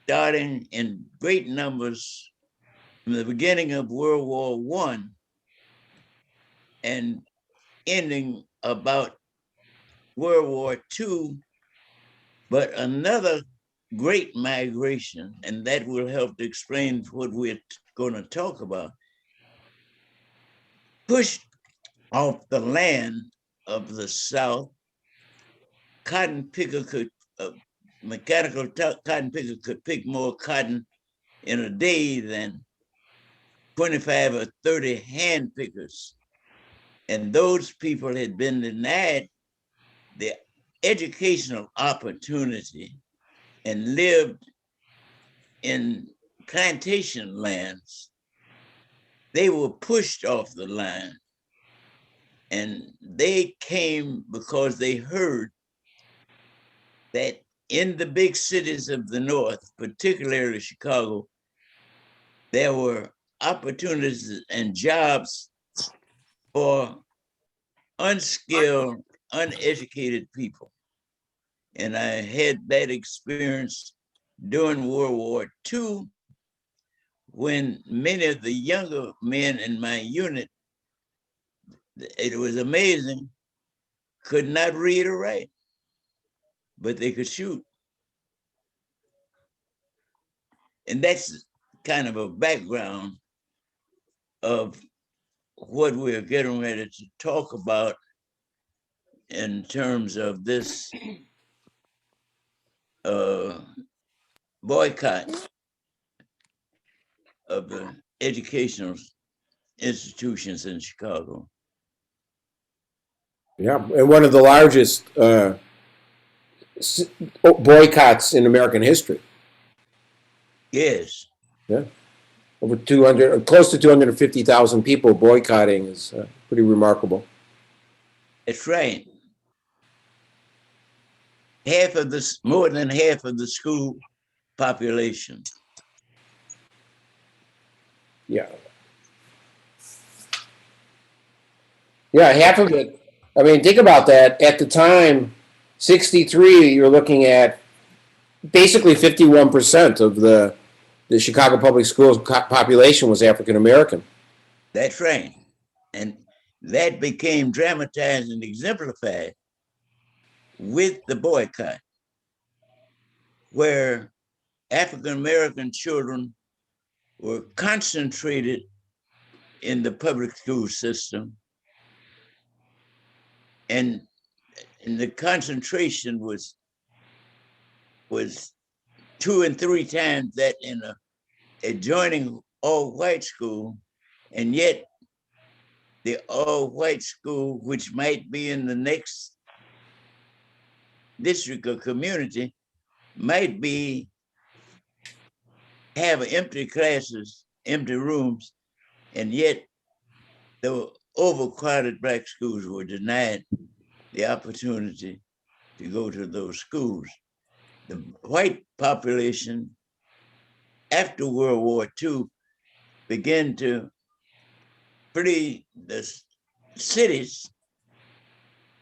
starting in great numbers from the beginning of World War I and ending about World War II, but another great migration, and that will help to explain what we're going to talk about, pushed off the land of the South. Cotton picker could, mechanical cotton picker could pick more cotton in a day than 25 or 30 hand pickers. And those people had been denied the educational opportunity and lived in plantation lands. They were pushed off the line. And they came because they heard that in the big cities of the North, particularly Chicago, there were opportunities and jobs for unskilled, uneducated people. And I had that experience during World War II when many of the younger men in my unit, it was amazing, could not read or write, but they could shoot. And that's kind of a background of what we're getting ready to talk about in terms of this boycott of the educational institutions in Chicago. Yeah, and one of the largest boycotts in American history. Yes. Yeah, over 200, close to 250,000 people boycotting is pretty remarkable. That's right. More than half of the school population. Yeah. Yeah, half of it. I mean, think about that. At the time, 63, you're looking at basically 51% of the Chicago Public Schools population was African American. That's right. And that became dramatized and exemplified with the boycott, where African American children were concentrated in the public school system. And the concentration was 2 and 3 times that in a adjoining all-white school, and yet the all-white school, which might be in the next district or community, might have empty classes, empty rooms, and yet the overcrowded Black schools were denied the opportunity to go to those schools. The white population after World War II began to flee the cities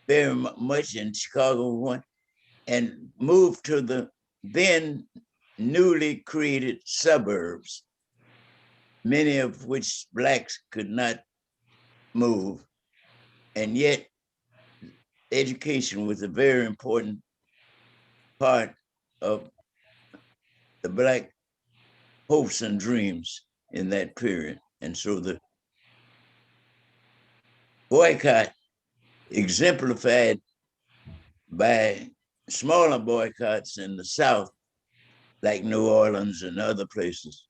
very much in Chicago and moved to the then newly created suburbs, many of which Blacks could not move. And yet education was a very important part of the Black hopes and dreams in that period. And so the boycott, exemplified by smaller boycotts in the South, like New Orleans and other places,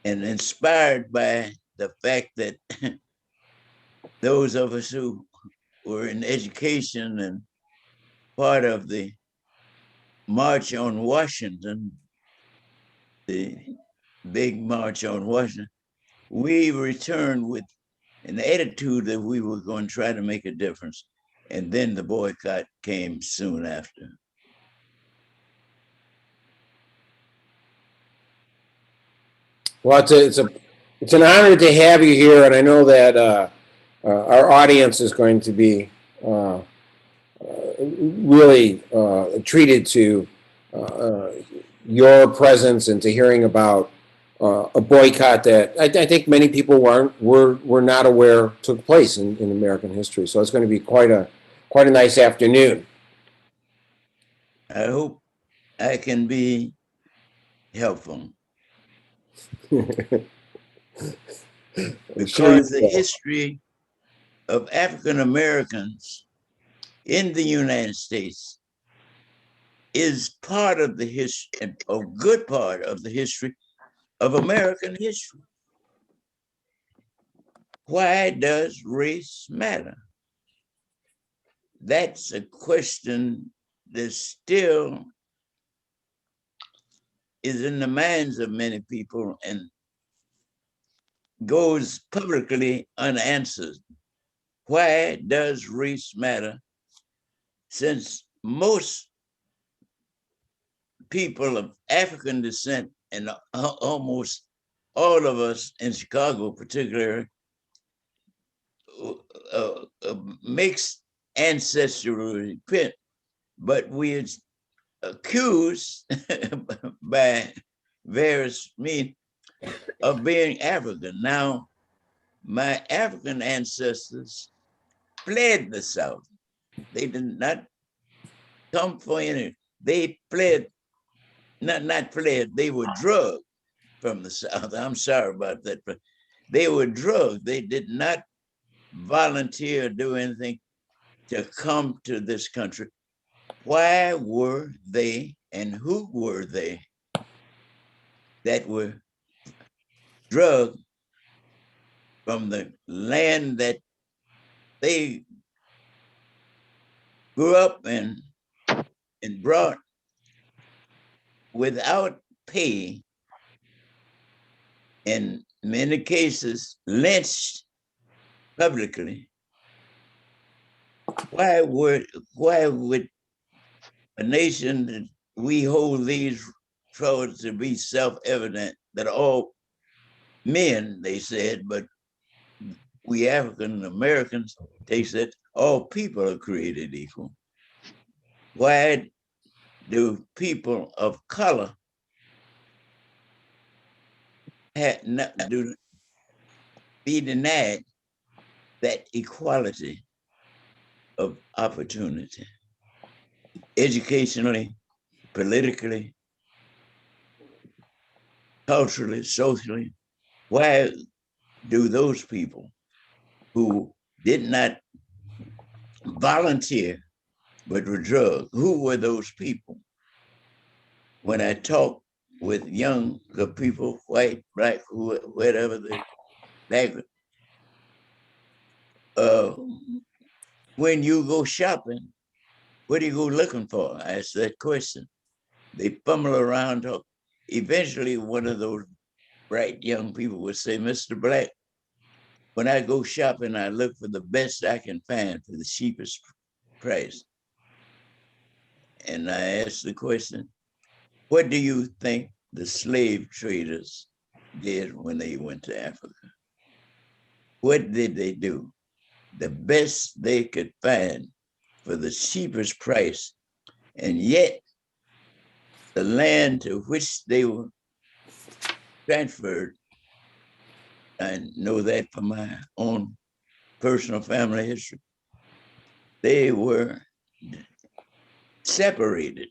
and inspired by the fact that those of us who were in education and part of the March on Washington, the big March on Washington, we returned with an attitude that we were going to try to make a difference. And then the boycott came soon after. Well, it's an honor to have you here, and I know that our audience is going to be really treated to your presence and to hearing about a boycott that I think many people were not aware took place in American history. So it's going to be quite a nice afternoon. I hope I can be helpful Sure you because the will. history of African Americans in the United States is part of the history, a good part of the history of American history. Why does race matter? That's a question that still is in the minds of many people and goes publicly unanswered. Why does race matter? Since most people of African descent and almost all of us in Chicago, particularly, mixed ancestry repent, but we're accused by various means of being African. Now, my African ancestors fled the South. They did not come for any. They fled, not fled. They were drugged from the South. I'm sorry about that, but they were drugged. They did not volunteer or do anything to come to this country. Why were they and who were they that were drugged from the land that they grew up in and brought without pay, in many cases lynched publicly? Why would a nation that we hold these truths to be self-evident that all men, they said, but we African Americans, they said all people are created equal? Why do people of color be denied that equality of opportunity, educationally, politically, culturally, socially? Why do those people who did not volunteer but were drugged, who were those people? When I talk with young people, white, black, whatever the background, uh, when you go shopping, what do you go looking for? I ask that question. They fumble around, talk. Eventually, one of those bright young people would say, Mr. Black, when I go shopping, I look for the best I can find for the cheapest price. And I asked the question, what do you think the slave traders did when they went to Africa? What did they do? The best they could find for the cheapest price. And yet, the land to which they were transferred, I know that from my own personal family history, they were separated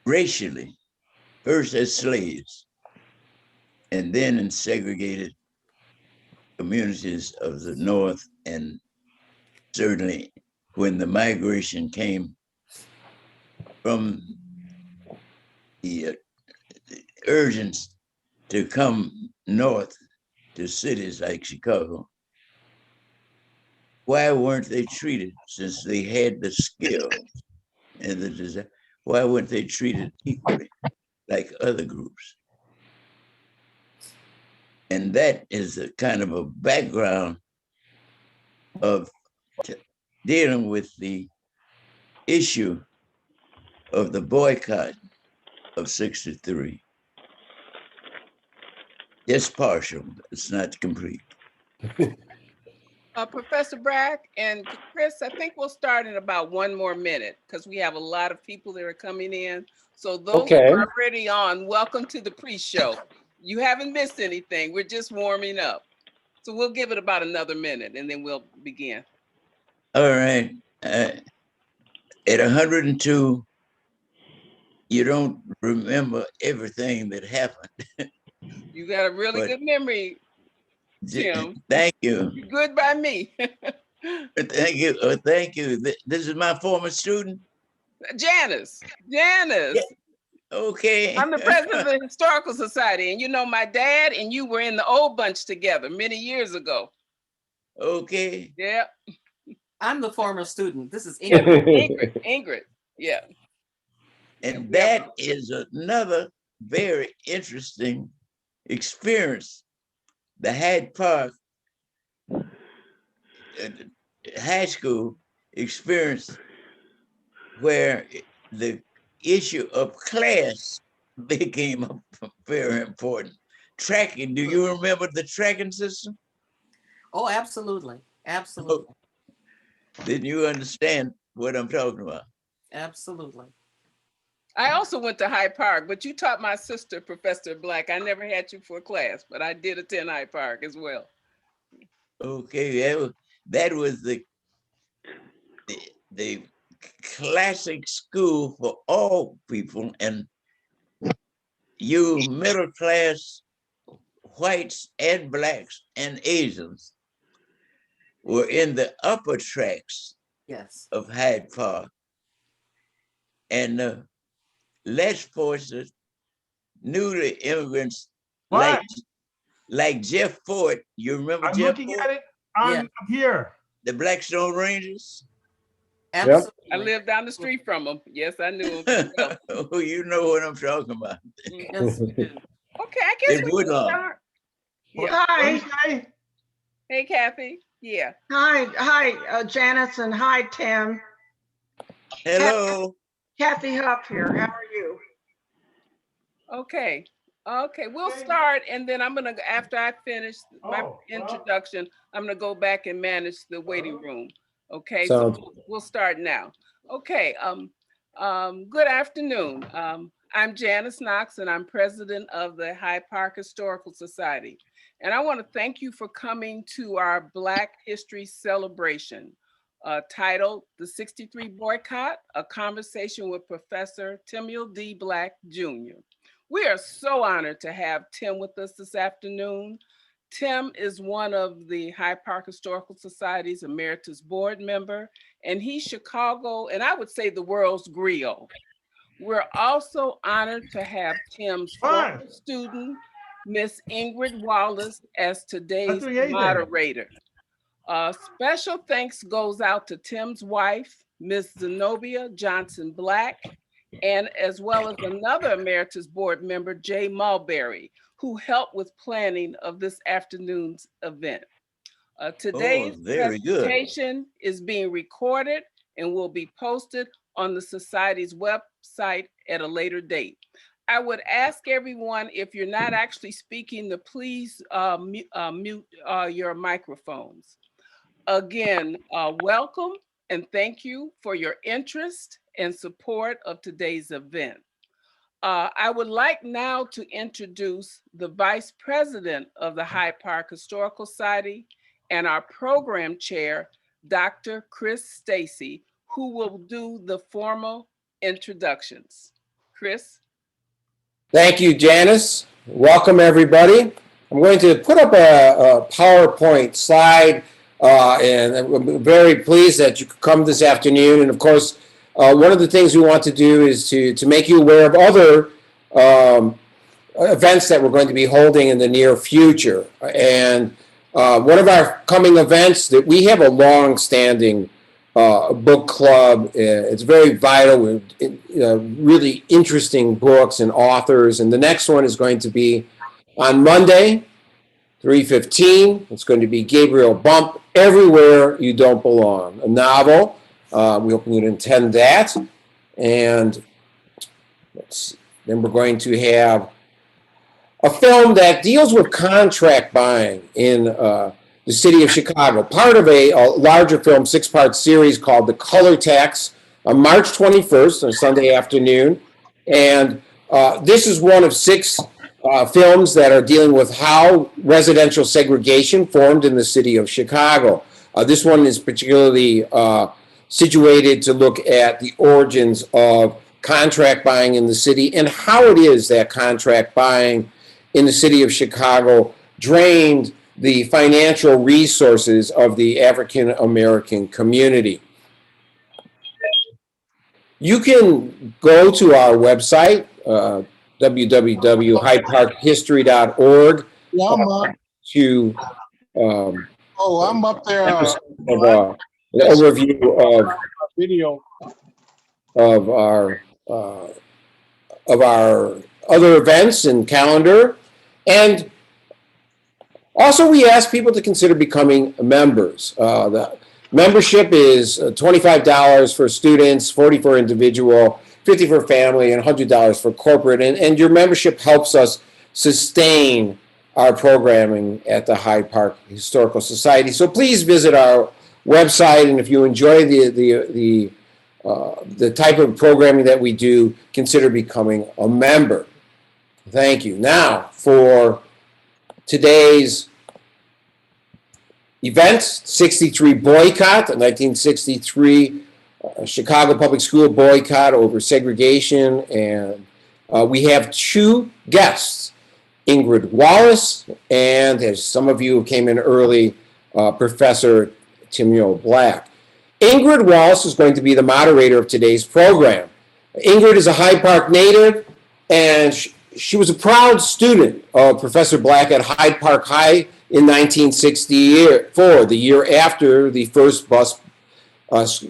racially, first as slaves, and then in segregated communities of the North. And certainly when the migration came from the urgence to come north to cities like Chicago, why weren't they treated, since they had the skill and the desire, why weren't they treated equally like other groups? And that is a kind of a background of dealing with the issue of the boycott of '63. Just partial, it's not complete. Professor Brack and Chris, I think we'll start in about 1 more minute because we have a lot of people that are coming in. So those who Okay. are already on, welcome to the pre-show. You haven't missed anything. We're just warming up. So we'll give it about another minute and then we'll begin. All right. At 102, you don't remember everything that happened. You got a really But- good memory, Tim. Thank you. You're good by me. Thank you. Thank you. This is my former student. Janice. Okay. I'm the president of the Historical Society, and you know my dad and you were in the old bunch together many years ago. Okay. Yeah. I'm the former student. This is Ingrid. Ingrid. Yeah. And that is another very interesting experience. The Hyde Park High School experience, where the issue of class became very important. Tracking, do you remember the tracking system? Oh, absolutely. Absolutely. Did you understand what I'm talking about? Absolutely. I also went to Hyde Park, but you taught my sister, Professor Black. I never had you for a class, but I did attend Hyde Park as well. Okay, that was the classic school for all people, and you middle class whites and blacks and Asians were in the upper tracks Yes. of Hyde Park, and less fortunate newly immigrants What? like Jeff Ford. You remember I'm Jeff looking Ford? at it on Yeah. up here. The Blackstone Rangers. Absolutely. I lived down the street from them. Yes, I knew them. Well. Oh, you know what I'm talking about. Yes, we do. Okay, I guess It we would can not. start. What Yeah. do you Hi, say? Hey, Kathy. Yeah. hi, Janice, and hi, Tim. Hello. Kathy Huff here. How are you? Okay. Okay, we'll start, and then I'm gonna, after I finish my Oh, well. introduction, I'm gonna go back and manage the waiting room. Okay, Sounds- so we'll start now. Okay, good afternoon. I'm Janice Knox, and I'm president of the Hyde Park Historical Society. And I want to thank you for coming to our Black History Celebration, titled The 63 Boycott, a conversation with Professor Timuel D. Black, Jr. We are so honored to have Tim with us this afternoon. Tim is one of the Hyde Park Historical Society's Emeritus board member, and he's Chicago, and I would say the world's griot. We're also honored to have Tim's former student, Miss Ingrid Wallace, as today's moderator. Special thanks goes out to Tim's wife, Miss Zenobia Johnson Black, and as well as another Emeritus board member, Jay Mulberry, who helped with planning of this afternoon's event. Today's very good. presentation is being recorded and will be posted on the Society's website at a later date. I would ask everyone, if you're not actually speaking, to please mute your microphones. Again, welcome and thank you for your interest and support of today's event. I would like now to introduce the Vice President of the Hyde Park Historical Society and our program chair, Dr. Chris Stacy, who will do the formal introductions. Chris? Thank you, Janice. Welcome, everybody. I'm going to put up a PowerPoint slide, and I'm very pleased that you could come this afternoon. And of course, one of the things we want to do is to make you aware of other events that we're going to be holding in the near future. And one of our coming events, that we have a long-standing book club. It's very vital with really interesting books and authors. And the next one is going to be on Monday, 3:15. It's going to be Gabriel Bump, Everywhere You Don't Belong, a novel. We hope you attend that. And let's see. Then we're going to have a film that deals with contract buying in the city of Chicago, part of a larger film 6-part series called The Color Tax on March 21st, on Sunday afternoon. And this is one of 6 films that are dealing with how residential segregation formed in the city of Chicago. This one is particularly situated to look at the origins of contract buying in the city and how it is that contract buying in the city of Chicago drained the financial resources of the African American community. You can go to our website, www.hydeparkhistory.org, Yeah, I'm up. to I'm up there. an overview Video. of our other events and calendar. And also, we ask people to consider becoming members. The membership is $25 for students, $40 for individual, $50 for family, and $100 for corporate. And your membership helps us sustain our programming at the Hyde Park Historical Society. So please visit our website, and if you enjoy the type of programming that we do, consider becoming a member. Thank you. Now, for today's event, 63 Boycott, the 1963 Chicago Public School Boycott over segregation. And we have 2 guests, Ingrid Wallace, and as some of you who came in early, Professor Timuel Black. Ingrid Wallace is going to be the moderator of today's program. Ingrid is a Hyde Park native, and she was a proud student of Professor Black at Hyde Park High in 1964, the year after the first bus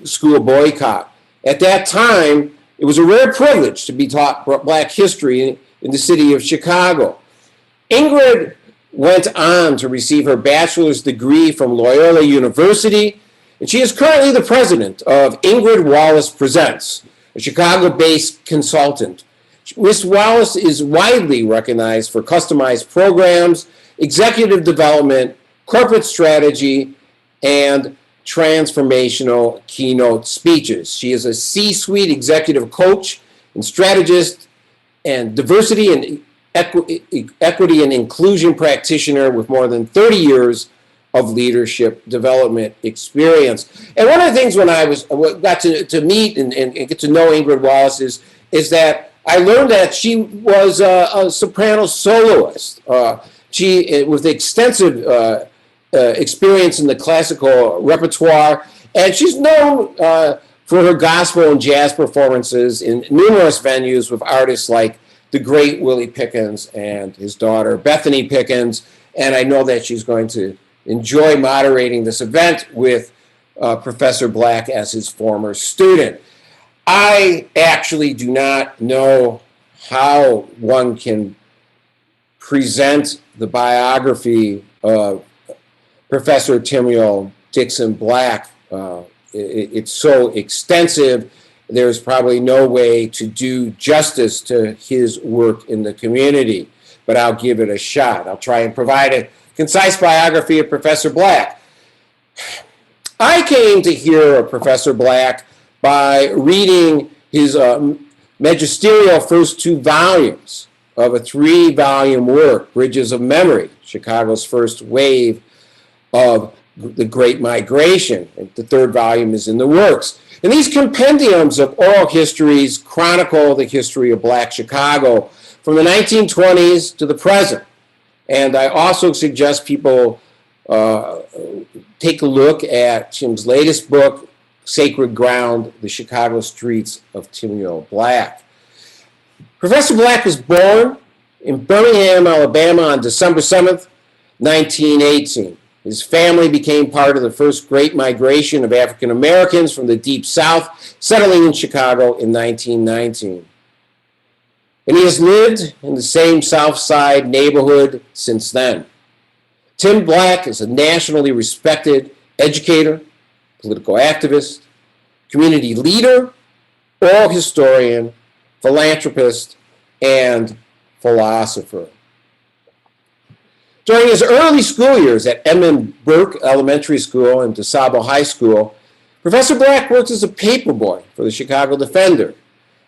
school boycott. At that time, it was a rare privilege to be taught Black history in the city of Chicago. Ingrid went on to receive her bachelor's degree from Loyola University, and she is currently the president of Ingrid Wallace Presents, a Chicago-based consultant. Ms. Wallace is widely recognized for customized programs, executive development, corporate strategy, and transformational keynote speeches. She is a C-suite executive coach and strategist and diversity and equity and inclusion practitioner with more than 30 years of leadership development experience. And one of the things when I got to meet and get to know Ingrid Wallace is that I learned that she was a soprano soloist. She, with extensive experience in the classical repertoire, and she's known for her gospel and jazz performances in numerous venues with artists like the great Willie Pickens and his daughter Bethany Pickens. And I know that she's going to enjoy moderating this event with Professor Black as his former student. I actually do not know how one can present the biography of Professor Timuel Dixon Black. It's so extensive. There's probably no way to do justice to his work in the community, but I'll give it a shot. I'll try and provide a concise biography of Professor Black. I came to hear of Professor Black by reading his magisterial first 2 volumes of a 3-volume work, Bridges of Memory, Chicago's first wave of the Great Migration. The 3rd volume is in the works. And these compendiums of oral histories chronicle the history of Black Chicago from the 1920s to the present. And I also suggest people take a look at Tim's latest book, Sacred Ground, The Chicago Streets of Timuel Black. Professor Black was born in Birmingham, Alabama on December 7th, 1918. His family became part of the first great migration of African Americans from the Deep South, settling in Chicago in 1919. And he has lived in the same South Side neighborhood since then. Tim Black is a nationally respected educator, political activist, community leader, oral historian, philanthropist, and philosopher. During his early school years at Edmund Burke Elementary School and DeSable High School, Professor Black worked as a paperboy for the Chicago Defender.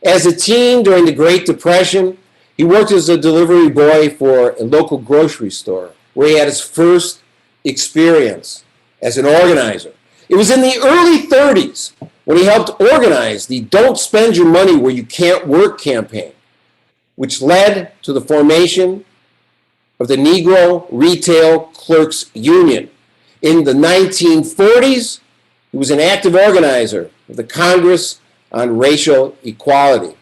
As a teen during the Great Depression, he worked as a delivery boy for a local grocery store, where he had his first experience as an organizer. It was in the early 30s when he helped organize the Don't Spend Your Money Where You Can't Work campaign, which led to the formation of the Negro Retail Clerks Union. In the 1940s, he was an active organizer of the Congress on Racial Equality,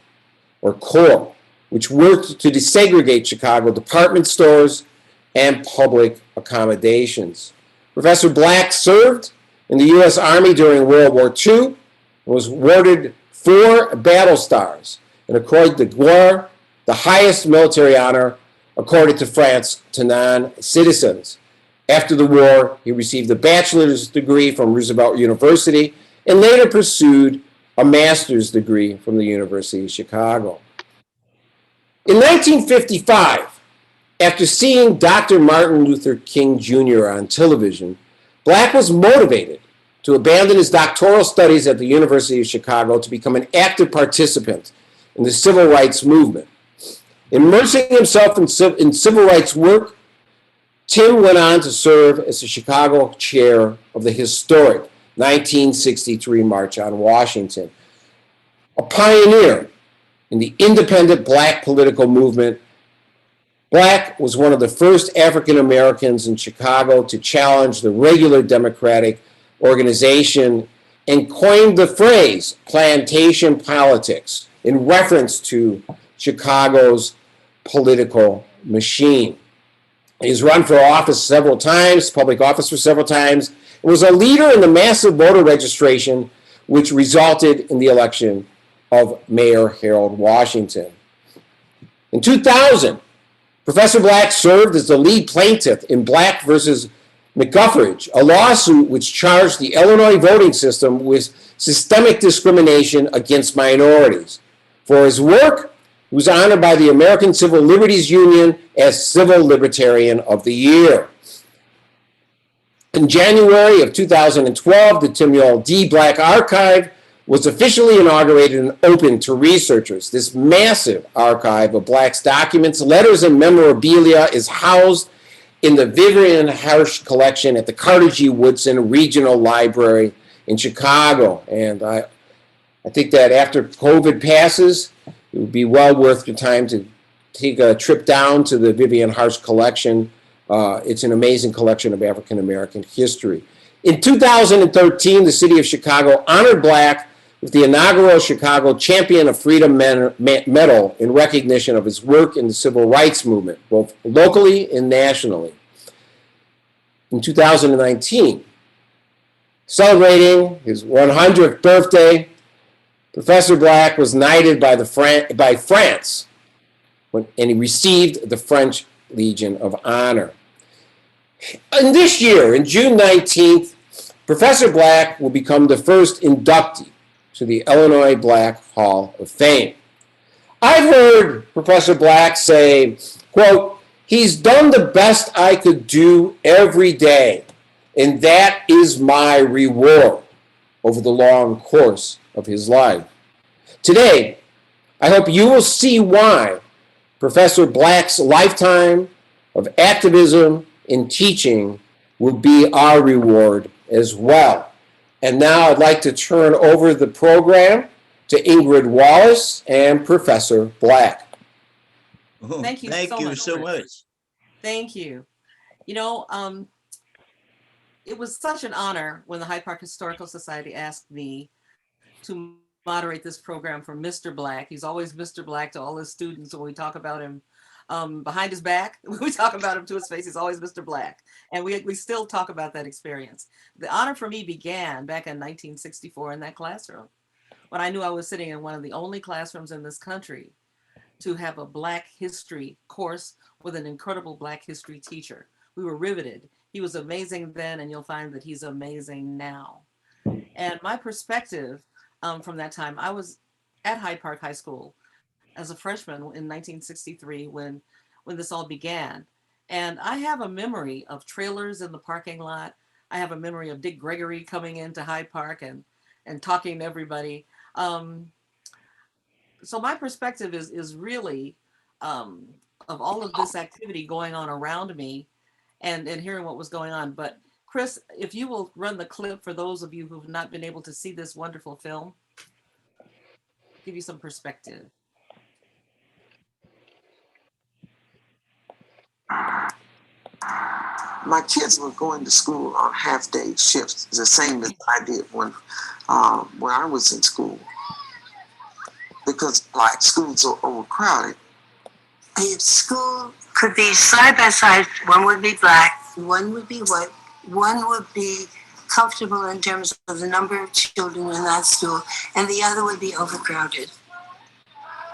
or CORE, which worked to desegregate Chicago department stores and public accommodations. Professor Black served in the U.S. Army during World War II and was awarded 4 battle stars and accorded the Gloire, the highest military honor accorded to France to non-citizens. After the war, he received a bachelor's degree from Roosevelt University and later pursued a master's degree from the University of Chicago. In 1955, after seeing Dr. Martin Luther King Jr. on television, Black was motivated to abandon his doctoral studies at the University of Chicago to become an active participant in the civil rights movement. Immersing himself in civil rights work, Tim went on to serve as the Chicago chair of the historic 1963 March on Washington. A pioneer in the independent Black political movement, Black was one of the first African Americans in Chicago to challenge the regular Democratic organization and coined the phrase plantation politics in reference to Chicago's political machine. He's run for office several times, public office for several times, and was a leader in the massive voter registration which resulted in the election of Mayor Harold Washington. In 2000, Professor Black served as the lead plaintiff in Black versus McGuffridge, a lawsuit which charged the Illinois voting system with systemic discrimination against minorities. For his work, he was honored by the American Civil Liberties Union as Civil Libertarian of the Year. In January of 2012, the Timuel D Black Archive was officially inaugurated and opened to researchers. This massive archive of Black's documents, letters, and memorabilia is housed in the Vivian Harsh collection at the Carter G. Woodson Regional Library in Chicago. And I think that after COVID passes, it would be well worth your time to take a trip down to the Vivian Harsh collection. It's an amazing collection of African American history. In 2013, the city of Chicago honored Black with the inaugural Chicago Champion of Freedom Medal in recognition of his work in the civil rights movement, both locally and nationally. In 2019, celebrating his 100th birthday, Professor Black was knighted by France, and he received the French Legion of Honor. And this year, in June 19th, Professor Black will become the first inductee to the Illinois Black Hall of Fame. I've heard Professor Black say, quote, "He's done the best I could do every day, and that is my reward," over the long course of his life. Today, I hope you will see why Professor Black's lifetime of activism and teaching will be our reward as well. And now I'd like to turn over the program to Ingrid Wallace and Professor Black. Thank you so much. Thank you. You know, it was such an honor when the Hyde Park Historical Society asked me to moderate this program for Mr. Black. He's always Mr. Black to all his students when we talk about him behind his back. We talk about him to his face. He's always Mr. Black. And we still talk about that experience. The honor for me began back in 1964 in that classroom, when I knew I was sitting in one of the only classrooms in this country to have a Black history course with an incredible Black history teacher. We were riveted. He was amazing then, and you'll find that he's amazing now. And my perspective from that time, I was at Hyde Park High School as a freshman in 1963 when this all began. And I have a memory of trailers in the parking lot. I have a memory of Dick Gregory coming into Hyde Park and talking to everybody. So my perspective is really of all of this activity going on around me and hearing what was going on. But Chris, if you will run the clip for those of you who've not been able to see this wonderful film, give you some perspective. My kids were going to school on half-day shifts, the same as I did when I was in school, because Black schools are overcrowded. The school could be side by side. One would be Black, one would be white, one would be comfortable in terms of the number of children in that school, and the other would be overcrowded.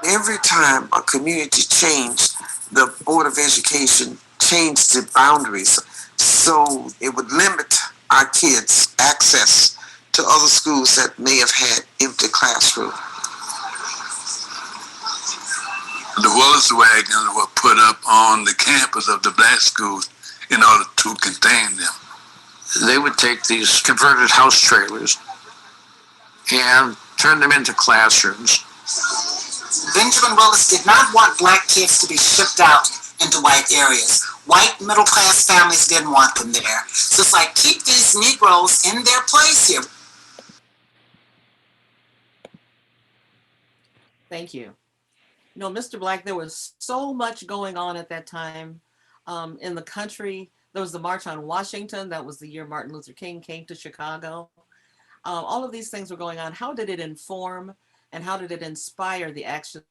Every time a community changed, the Board of Education changed the boundaries so it would limit our kids' access to other schools that may have had empty classrooms. The Wallace wagons were put up on the campus of the Black schools in order to contain them. They would take these converted house trailers and turn them into classrooms. Benjamin Willis did not want Black kids to be shipped out into white areas. White middle-class families didn't want them there. So it's like, keep these Negroes in their place here. Thank you. You know, Mr. Black, there was so much going on at that time in the country. There was the March on Washington. That was the year Martin Luther King came to Chicago. All of these things were going on. How did it inform and how did it inspire the actions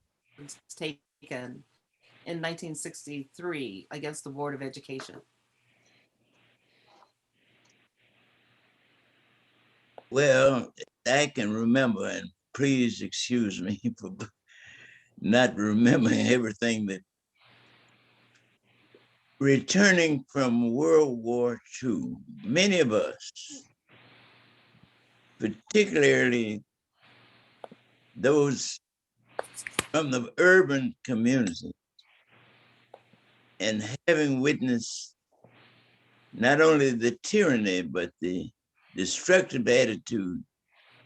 taken in 1963 against the Board of Education? Well, I can remember, and please excuse me for not remembering everything, that returning from World War II, many of us, particularly those from the urban community, and having witnessed not only the tyranny, but the destructive attitude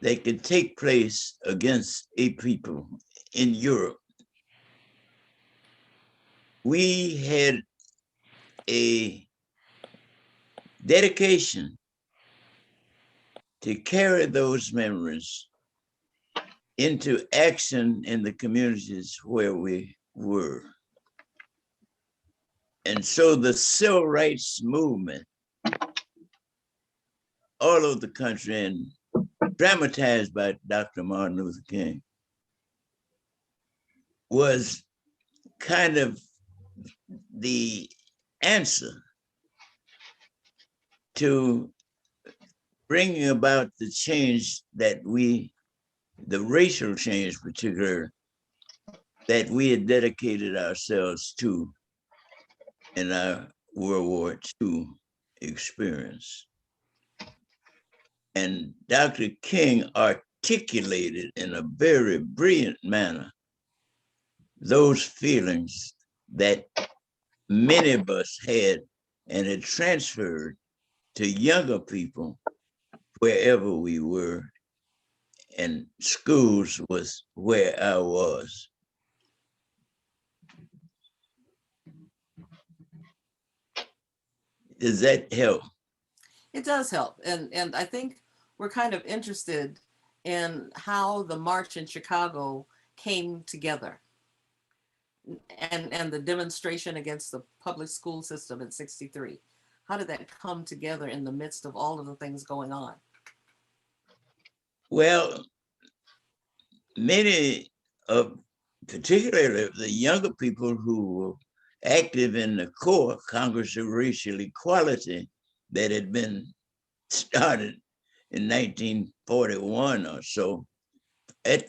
that could take place against a people in Europe, we had a dedication to carry those memories into action in the communities where we were. And so the civil rights movement all over the country and dramatized by Dr. Martin Luther King was kind of the answer to bringing about the change that the racial change particularly, that we had dedicated ourselves to in our World War II experience. And Dr. King articulated in a very brilliant manner those feelings that many of us had and had transferred to younger people wherever we were, and schools was where I was. Does that help? It does help. And I think we're kind of interested in how the march in Chicago came together and the demonstration against the public school system in '63. How did that come together in the midst of all of the things going on? Well, many of, particularly the younger people who were active in the core Congress of Racial Equality that had been started in 1941 or so at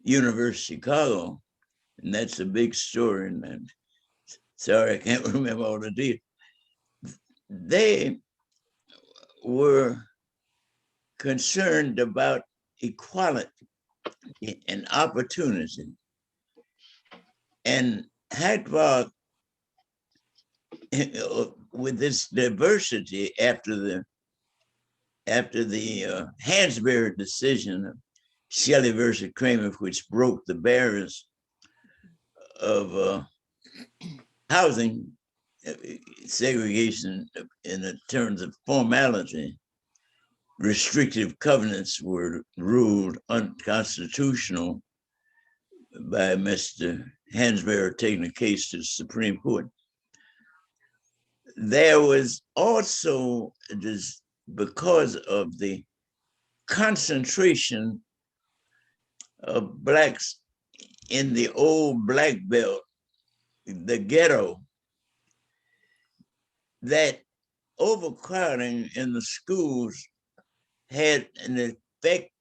University of Chicago, and that's a big story, and sorry, I can't remember all the details. They were concerned about equality and opportunity. And Hyde Park with this diversity after the Hansberry decision of Shelley versus Kramer, which broke the barriers of housing segregation in terms of formality, restrictive covenants were ruled unconstitutional by Mr. Hansberry taking the case to the Supreme Court. There was also this, because of the concentration of Blacks in the old Black Belt, the ghetto, that overcrowding in the schools had an effect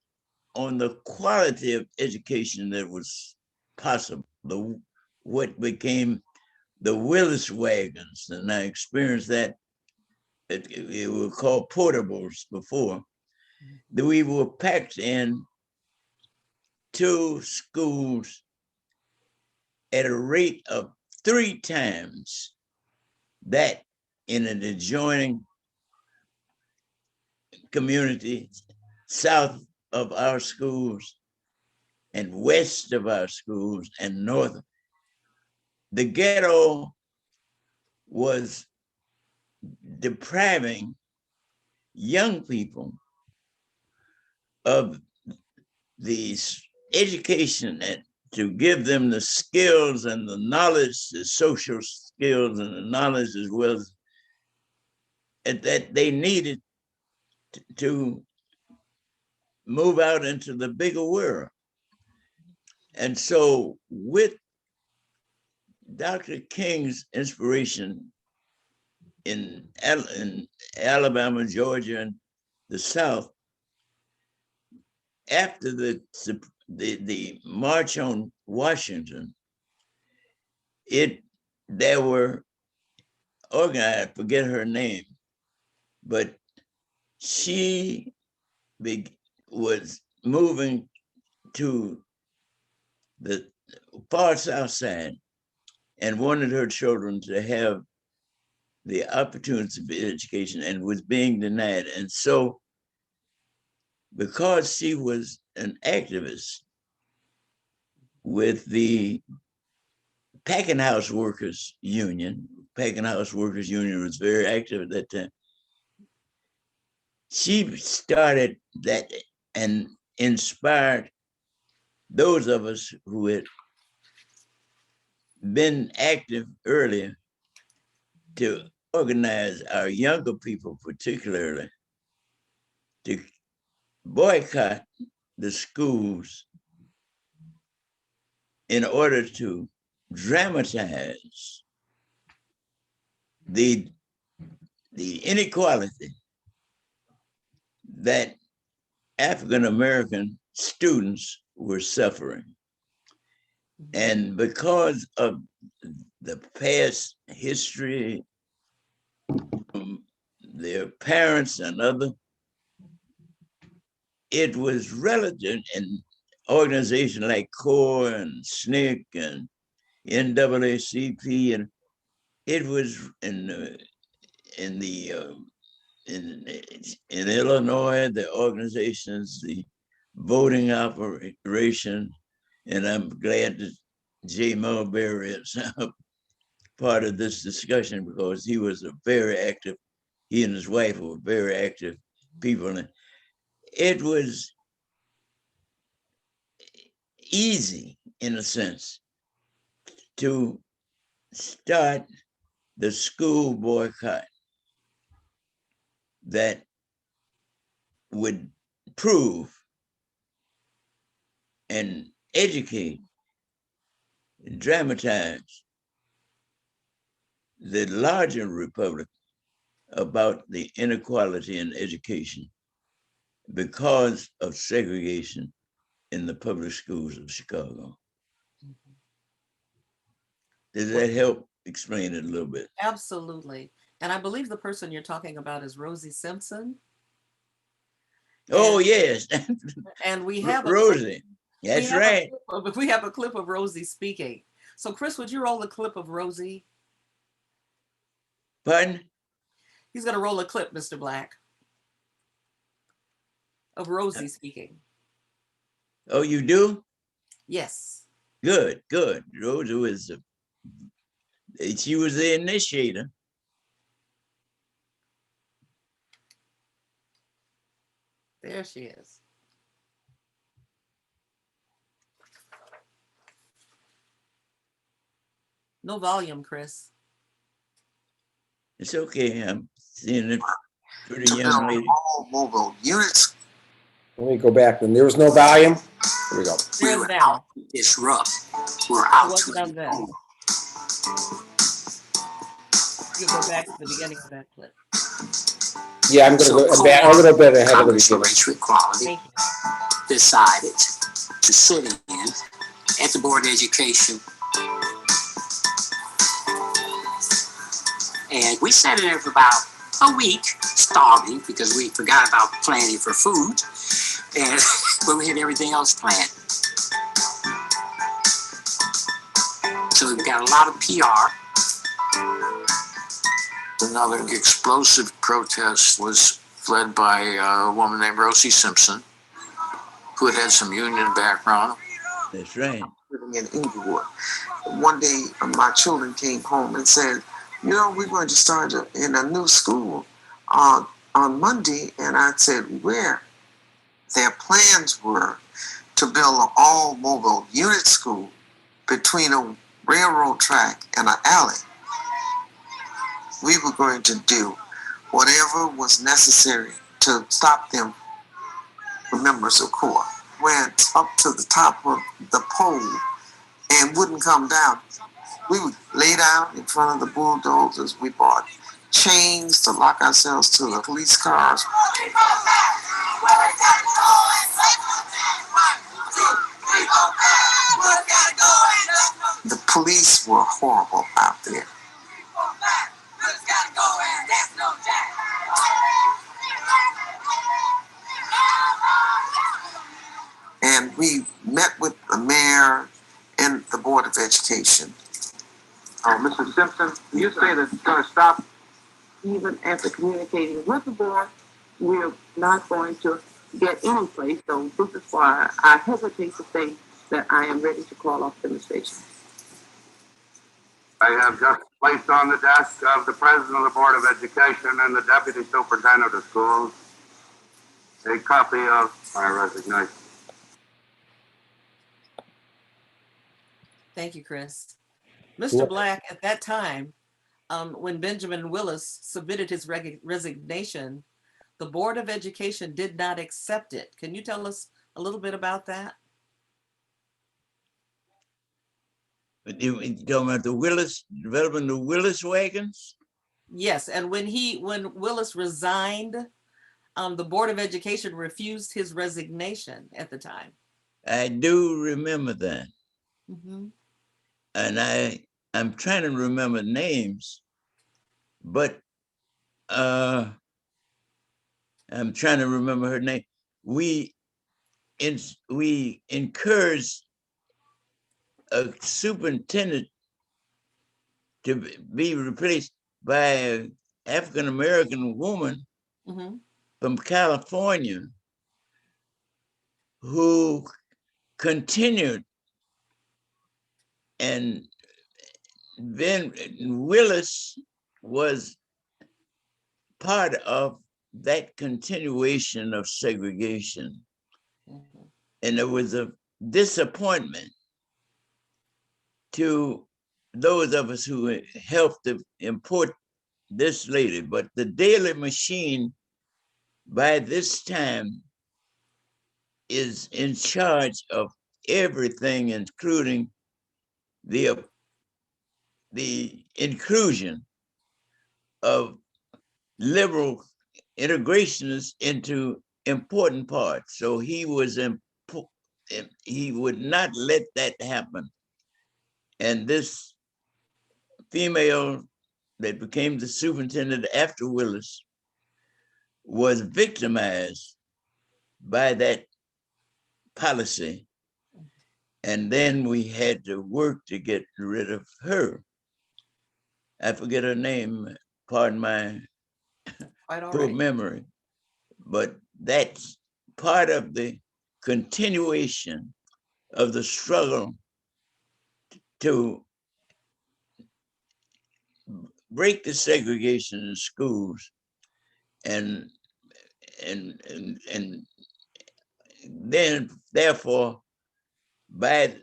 on the quality of education that was possible. What became the Willis wagons, and I experienced that. It were called portables before. That we were packed in 2 schools at a rate of 3 times that in an adjoining community south of our schools and west of our schools and north. The ghetto was depriving young people of the education and to give them the skills and the knowledge, the social skills and the knowledge as well as that they needed to move out into the bigger world. And so with Dr. King's inspiration in Alabama, Georgia, and the South, after the March on Washington, there were organized, I forget her name, but she was moving to the far South Side and wanted her children to have the opportunity of education and was being denied. And so, because she was an activist with the Packing House Workers Union, Packing House Workers Union was very active at that time, she started that and inspired those of us who had been active earlier to organize our younger people, particularly, to boycott the schools in order to dramatize the inequality that African-American students were suffering. And because of the past history, their parents and other, it was relative in organizations like CORE and SNCC and NAACP, and it was in Illinois, the organizations, the voting operation, and I'm glad that Jay Mulberry is part of this discussion because he was a very active, he and his wife were very active people. And it was easy, in a sense, to start the school boycott that would prove and educate and dramatize the larger republic about the inequality in education because of segregation in the public schools of Chicago. Does that help explain it a little bit? Absolutely. And I believe the person you're talking about is Rosie Simpson. Oh, yes. And we have Rosie. That's right. We have a clip of Rosie speaking. So Chris, would you roll the clip of Rosie? Pardon? He's going to roll a clip, Mr. Black, of Rosie speaking. Oh, you do? Yes. Good, good. Rosie was, she was the initiator. There she is. No volume, Chris. It's okay. I'm seeing it pretty To young build lady. all mobile units. Let me go back. And there was no volume. Here we go. There's now. Disrupt. We're out What's to done then? You go back to the beginning of that clip. Yeah, I'm going to go back a little bit ahead of the beginning. Racial equality decided to sit in at the Board of Education. And we sat in there for about a week, starving because we forgot about planning for food, and but we had everything else planned. So we got a lot of PR. Another explosive protest was led by a woman named Rosie Simpson, who had some union background. That's right. Living in Inglewood. One day, my children came home and said, you know, we're going to start in a new school on Monday. And I said, where? Their plans were to build an all-mobile unit school between a railroad track and an alley. We were going to do whatever was necessary to stop them from members of CORE. Went up to the top of the pole and wouldn't come down. We would lay down in front of the bulldozers. We bought chains to lock ourselves to the police cars. The police were horrible out there. And we met with the mayor and the Board of Education. Mrs. Simpson, you say that it's going to stop? Even after communicating with the board, we're not going to get any place. So this is why I hesitate to say that I am ready to call off demonstration. I have just placed on the desk of the President of the Board of Education and the Deputy Superintendent of Schools a copy of my resignation. Thank you, Chris. Mr. Black, at that time, when Benjamin Willis submitted his resignation, the Board of Education did not accept it. Can you tell us a little bit about that? You talking about the Willis, developing the Willis wagons? Yes, and when Willis resigned, the Board of Education refused his resignation at the time. I do remember that. Mm-hmm. And I'm trying to remember names, but I'm trying to remember her name. We encouraged a superintendent to be replaced by an African-American woman mm-hmm. from California who continued. And then Willis was part of that continuation of segregation. Mm-hmm. And there was a disappointment to those of us who helped to import this lady. But the Daily Machine, by this time, is in charge of everything, including the inclusion of liberal integrationists into important parts. So he would not let that happen. And this female that became the superintendent after Willis was victimized by that policy. And then we had to work to get rid of her. I forget her name, pardon my poor memory, but that's part of the continuation of the struggle to break the segregation in schools and then therefore by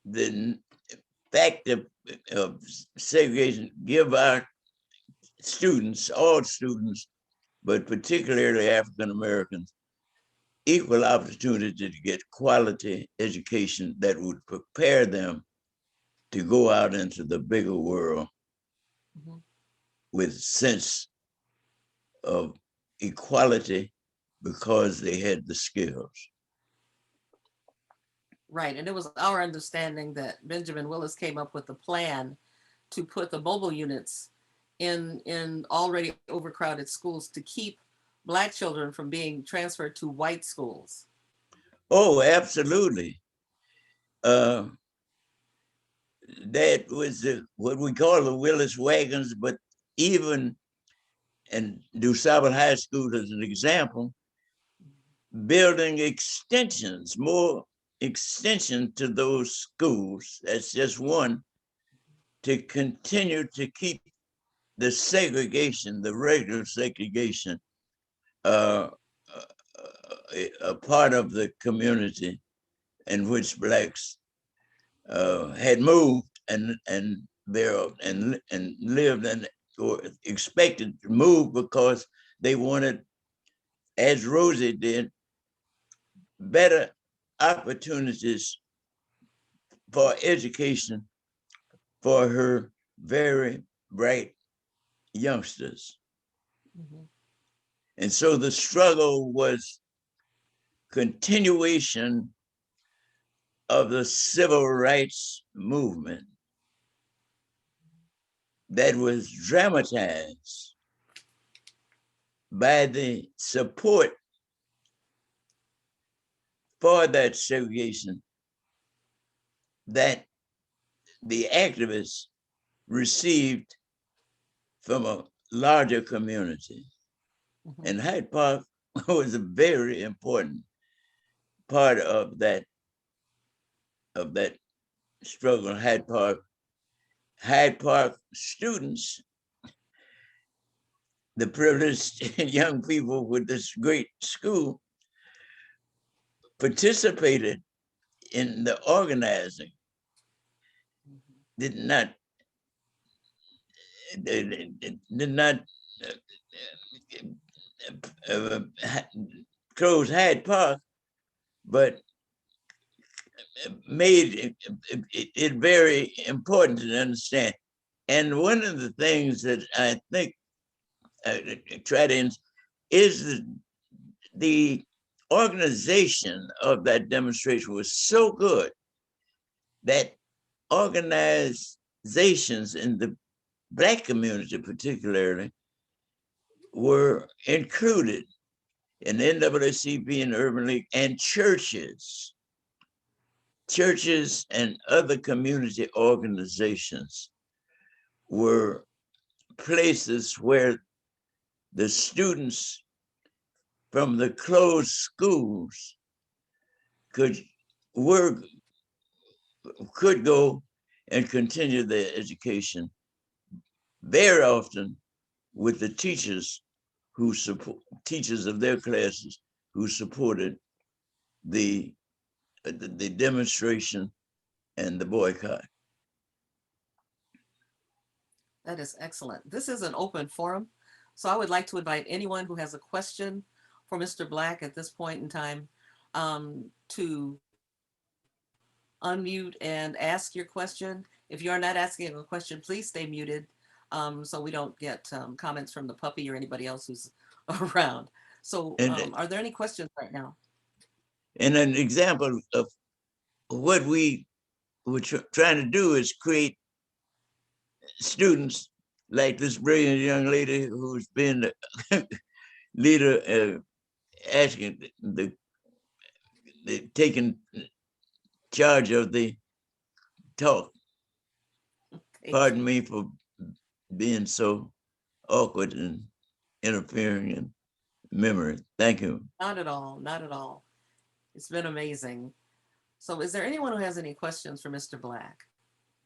the fact of segregation give our students, all students, but particularly African Americans, equal opportunity to get quality education that would prepare them to go out into the bigger world with sense of equality because they had the skills. Right, and it was our understanding that Benjamin Willis came up with a plan to put the mobile units in already overcrowded schools to keep Black children from being transferred to white schools. Oh, absolutely. That was what we call the Willis wagons, but even in DuSable High School as an example, building extensions, more extension to those schools, that's just one, to continue to keep the segregation, the regular segregation, a part of the community in which Blacks had moved and lived and or expected to move because they wanted, as Rosie did, better opportunities for education for her very bright youngsters. And so the struggle was continuation of the civil rights movement that was dramatized by the support for that segregation that the activists received from a larger community. And Hyde Park was a very important part of that struggle. Hyde Park students, the privileged young people with this great school, participated in the organizing, did not close Hyde Park, but made it very important to understand. And one of the things that I think is the organization of that demonstration was so good that organizations in the Black community particularly were included in the NAACP and Urban League, and churches and other community organizations were places where the students from the closed schools could go and continue their education, very often with the teachers of their classes who supported the demonstration and the boycott. That is excellent. This is an open forum, so I would like to invite anyone who has a question for Mr. Black at this point in time to unmute and ask your question. If you're not asking a question, please stay muted so we don't get comments from the puppy or anybody else who's around. So are there any questions right now? And an example of what we were trying to do is create students like this brilliant young lady who's been the leader, asking the taking charge of the talk. Pardon me for being so awkward and interfering in memory. Thank you. Not at all, not at all. It's been amazing. So is there anyone who has any questions for Mr. Black?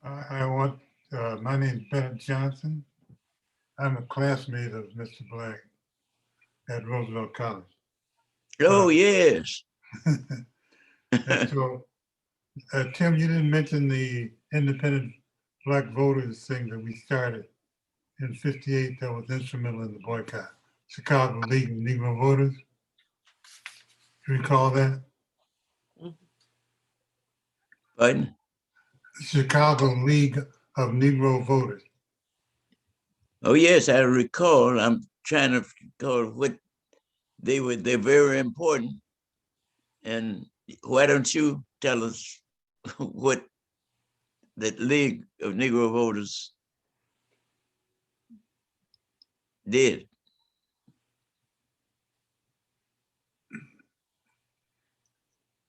My name is Bennett Johnson. I'm a classmate of Mr. Black at Roosevelt College. Oh, yes. And so, Tim, you didn't mention the independent Black voters thing that we started in '58 that was instrumental in the boycott. Chicago League of Negro Voters. Do you recall that? Pardon? Chicago League of Negro Voters. Oh, yes, I recall. I'm trying to recall what they were. They're very important. And why don't you tell us what that League of Negro Voters did?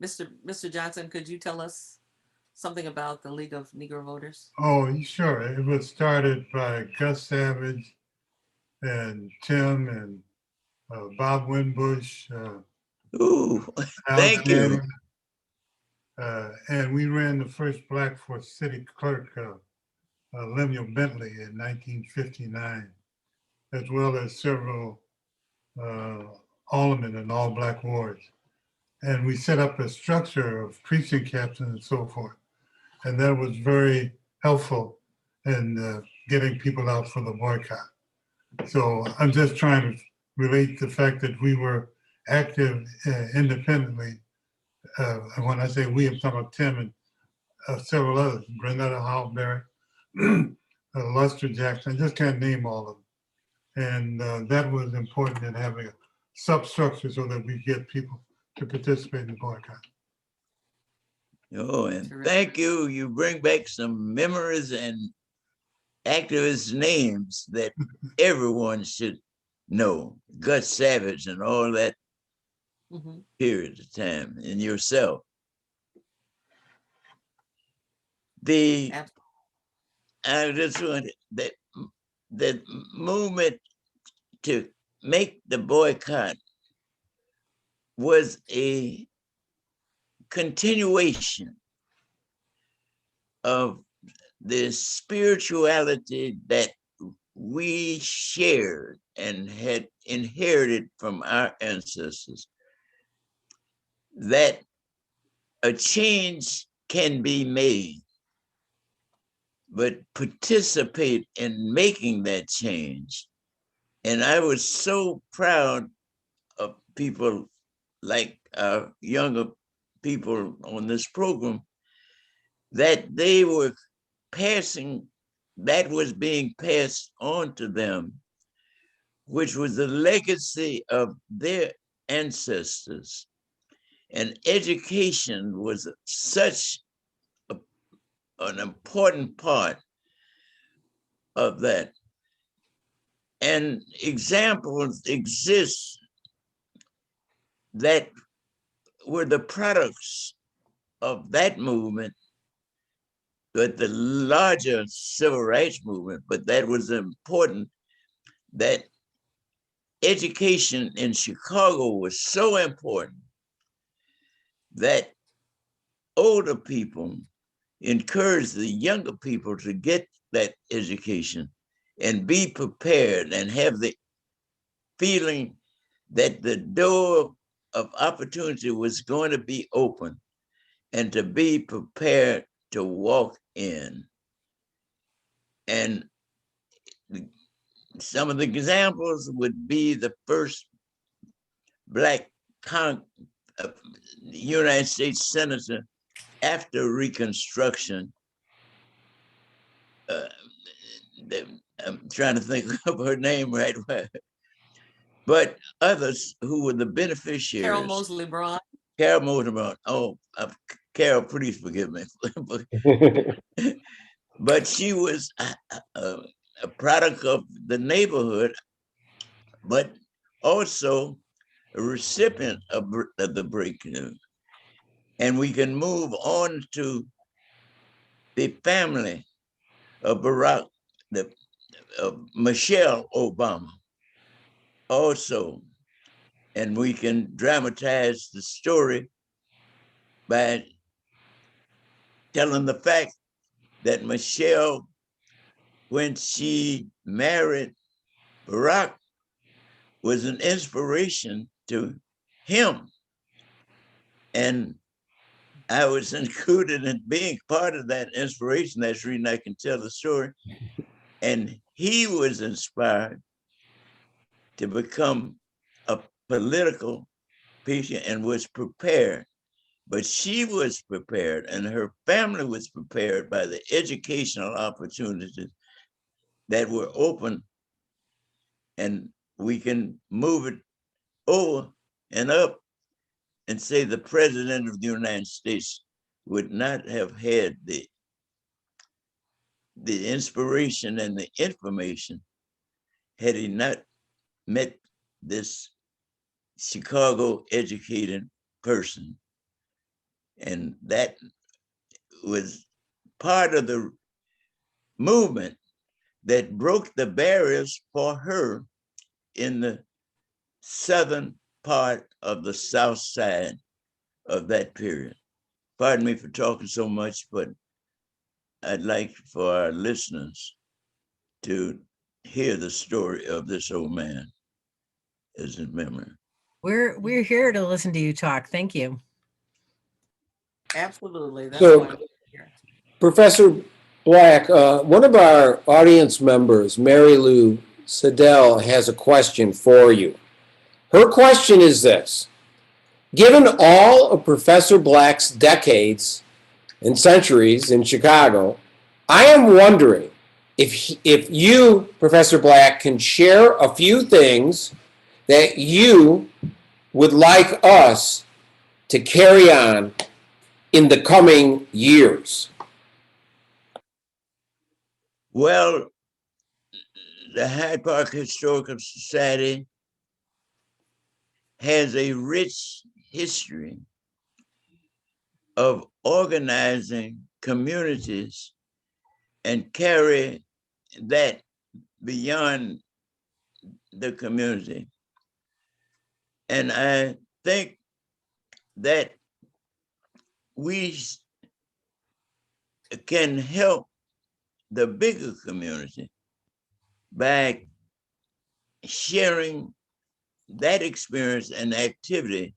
Mr. Johnson, could you tell us something about the League of Negro Voters? Oh, sure. It was started by Gus Savage and Tim and Bob Winbush. Ooh, thank you. And we ran the first Black for city clerk, Lemuel Bentley, in 1959, as well as several aldermen in all Black wards. And we set up a structure of precinct captains and so forth. And that was very helpful in getting people out for the boycott. So I'm just trying to relate the fact that we were active independently. When I say we, I'm talking about Tim and several others, Brenetta Hallberry, Luster Jackson, I just can't name all of them. And that was important in having a substructure so that we get people to participate in the boycott. Oh, and thank you. You bring back some memories and activist names that everyone should know. Gus Savage and all that period of time, and yourself. I just wanted that movement to make the boycott was a continuation of the spirituality that we shared and had inherited from our ancestors, that a change can be made, but participate in making that change. And I was so proud of people like our younger people on this program, that they were passing, that was being passed on to them, which was the legacy of their ancestors. And education was such an important part of that. And examples exist that were the products of that movement, but the larger civil rights movement, but that was important, that education in Chicago was so important that older people encouraged the younger people to get that education and be prepared and have the feeling that the door of opportunity was going to be open and to be prepared to walk in. And some of the examples would be the first Black United States Senator after Reconstruction. I'm trying to think of her name right away. But others who were the beneficiaries. Carol Mosley Braun. Carol Mosley Braun. Oh, Carol, please forgive me. But she was a product of the neighborhood, but also a recipient of the breakthrough. And we can move on to the family of Barack, Michelle Obama also. And we can dramatize the story by telling the fact that Michelle, when she married Barack, was an inspiration to him. And I was included in being part of that inspiration. That's the reason I can tell the story. And he was inspired to become a political patient and was prepared. But she was prepared and her family was prepared by the educational opportunities that were open. And we can move it over and up and say the president of the United States would not have had the inspiration and the information had he not met this Chicago educated person. And that was part of the movement that broke the barriers for her in the southern part of the South Side of that period. Pardon me for talking so much, but I'd like for our listeners to hear the story of this old man as his memory. We're here to listen to you talk. Thank you. Absolutely. That's So, why I'm here. Professor Black, one of our audience members, Mary Lou Siddell, has a question for you. Her question is this: given all of Professor Black's decades and centuries in Chicago, I am wondering if you, Professor Black, can share a few things that you would like us to carry on in the coming years. Well, the Hyde Park Historical Society has a rich history of organizing communities and carry that beyond the community. And I think that we can help the bigger community by sharing that experience and activity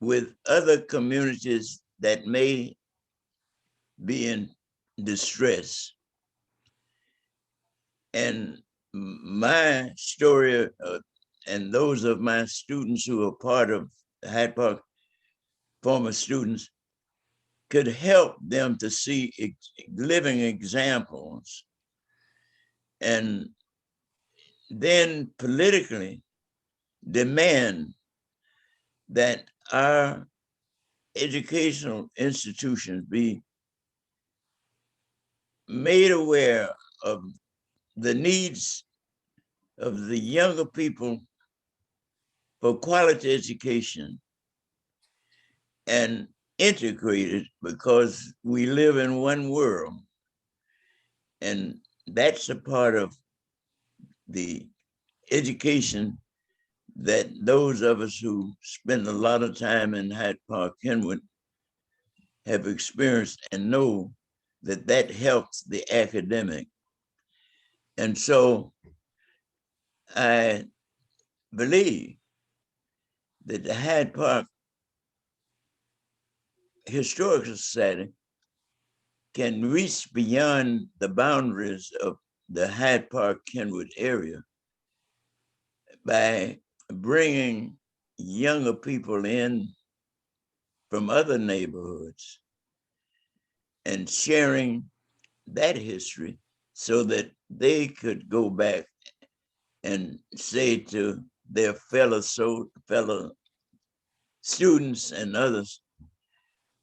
with other communities that may be in distress. And my story and those of my students who are part of Hyde Park, former students, could help them to see living examples. And then politically demand that our educational institutions be made aware of the needs of the younger people for quality education and integrated, because we live in one world. And that's a part of the education that those of us who spend a lot of time in Hyde Park, Kenwood, have experienced and know that that helps the academic. And so I believe that the Hyde Park Historical Society can reach beyond the boundaries of the Hyde Park Kenwood area by bringing younger people in from other neighborhoods and sharing that history so that they could go back and say to their fellow students and others,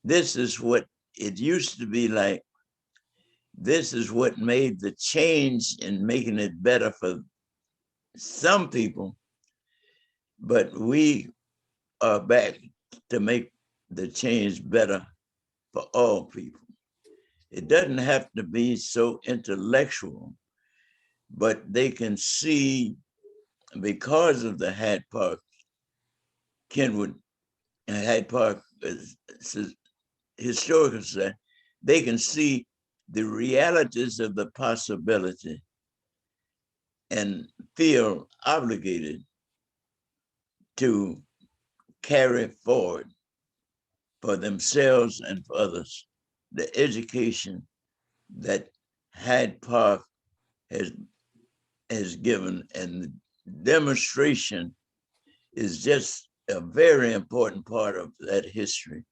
this is what it used to be like. This is what made the change in making it better for some people, but we are back to make the change better for all people. It doesn't have to be so intellectual, but they can see, because of the Hyde Park, Kenwood, and Hyde Park Historical Society, they can see the realities of the possibility and feel obligated to carry forward for themselves and for others the education that Hyde Park has given, and the demonstration is just a very important part of that history,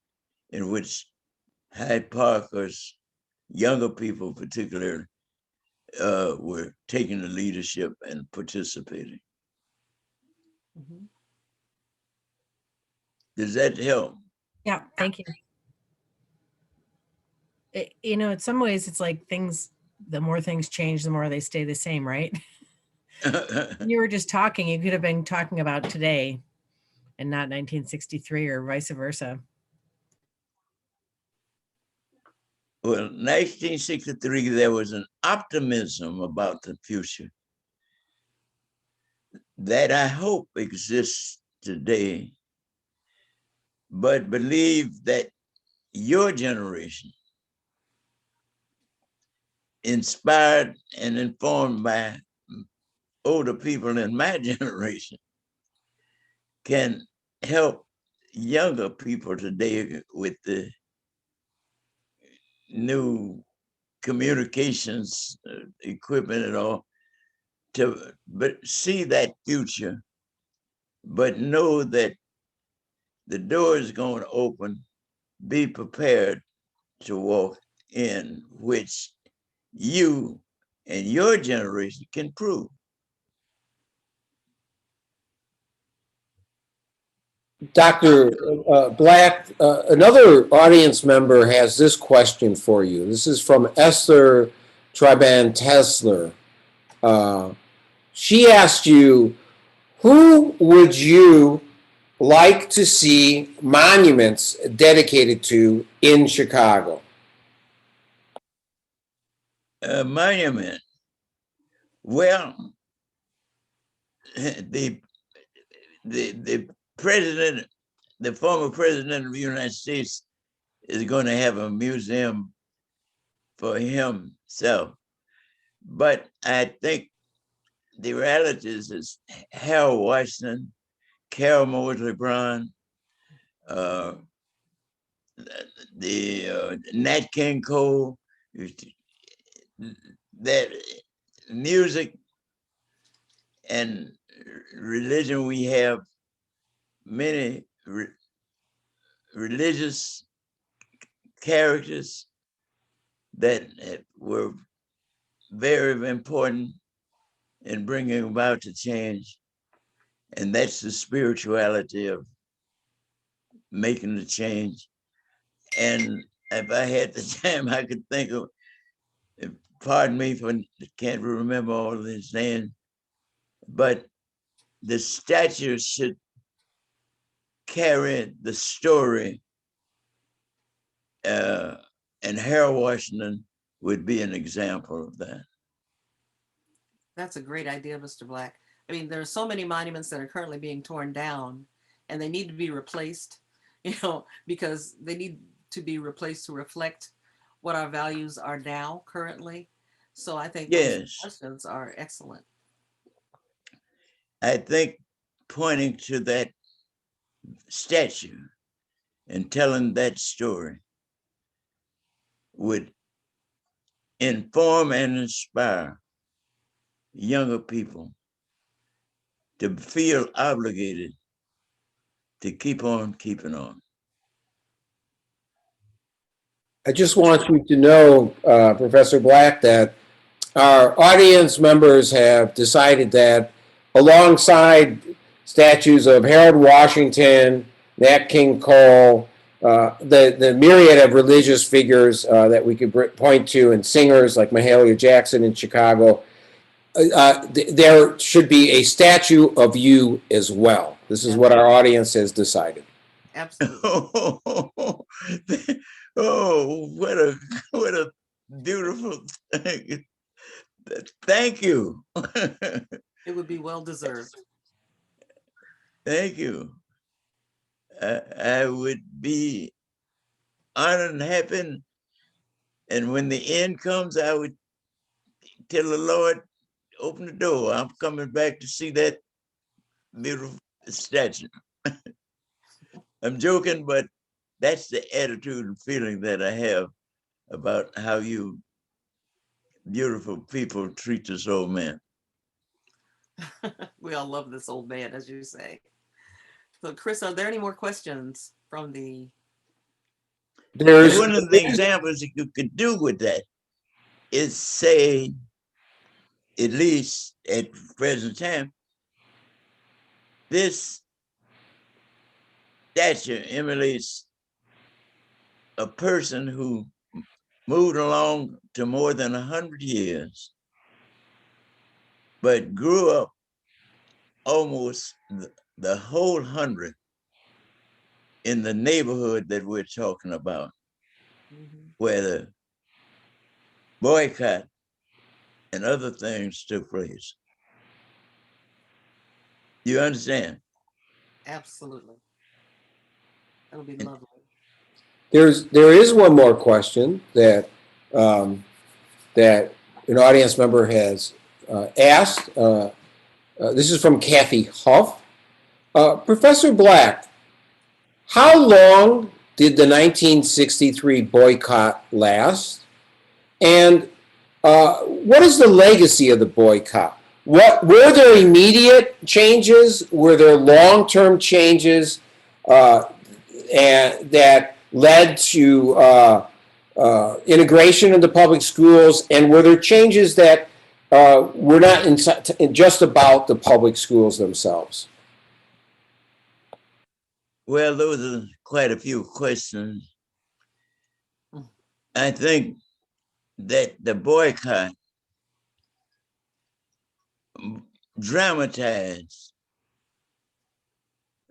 in which Hyde Parkers, younger people particularly, were taking the leadership and participating. Mhm. Does that help? Yeah, thank you. You know, in some ways, it's like things, the more things change, the more they stay the same, right? When you were just talking, you could have been talking about today and not 1963 or vice versa. Well, 1963, there was an optimism about the future that I hope exists today, but believe that your generation, inspired and informed by older people in my generation, can help younger people today with the new communications equipment and all, to see that future, but know that the door is going to open. Be prepared to walk in, which you and your generation can prove. Dr. Black, another audience member has this question for you. This is from Esther Triban-Tesler. She asked you, who would you like to see monuments dedicated to in Chicago? A monument. Well, the president, the former president of the United States, is going to have a museum for himself. But I think the reality is Harold Washington, Carol Moseley Brown, the Nat King Cole, that music and religion, we have many religious characters that were very important in bringing about the change. And that's the spirituality of making the change. And if I had the time, I could think of, pardon me for can't remember all of his names, but the statue should carry the story, and Harold Washington would be an example of that. That's a great idea, Mr. Black. I mean, there are so many monuments that are currently being torn down and they need to be replaced, you know, because they need to be replaced to reflect what our values are now currently. So I think those questions are excellent. I think pointing to that statue and telling that story would inform and inspire younger people to feel obligated to keep on keeping on. I just want you to know, Professor Black, that our audience members have decided that alongside statues of Harold Washington, Nat King Cole, the myriad of religious figures that we could point to, and singers like Mahalia Jackson in Chicago, there should be a statue of you as well. This is what our audience has decided. Absolutely. Oh, what a beautiful thing. Thank you. It would be well deserved. Thank you. I would be honored and happy. And when the end comes, I would tell the Lord, open the door. I'm coming back to see that beautiful statue. I'm joking, but that's the attitude and feeling that I have about how you beautiful people treat this old man. We all love this old man, as you say. So, Chris, are there any more questions from the? There's one of the examples that you could do with that is say, at least at present time, this statue emulates a person who moved along to more than 100 years, but grew up almost the whole 100 in the neighborhood that we're talking about, where the boycott and other things took place. You understand? Absolutely. That'll be lovely. There is one more question that that an audience member has asked. This is from Kathy Huff. Professor Black, how long did the 1963 boycott last? And what is the legacy of the boycott? Were there immediate changes? Were there long-term changes and that led to integration into public schools? And were there changes that were not just about the public schools themselves? Well, those are quite a few questions. I think that the boycott dramatized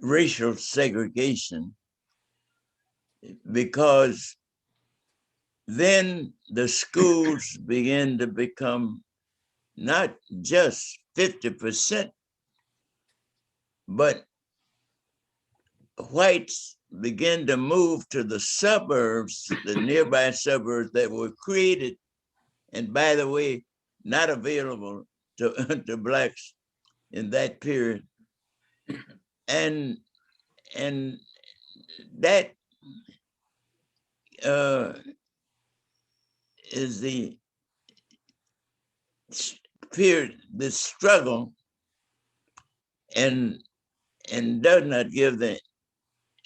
racial segregation because then the schools began to become not just 50%, but whites began to move to the suburbs, the nearby suburbs that were created, and by the way, not available to Blacks in that period. And that is the period, the struggle, and does not give the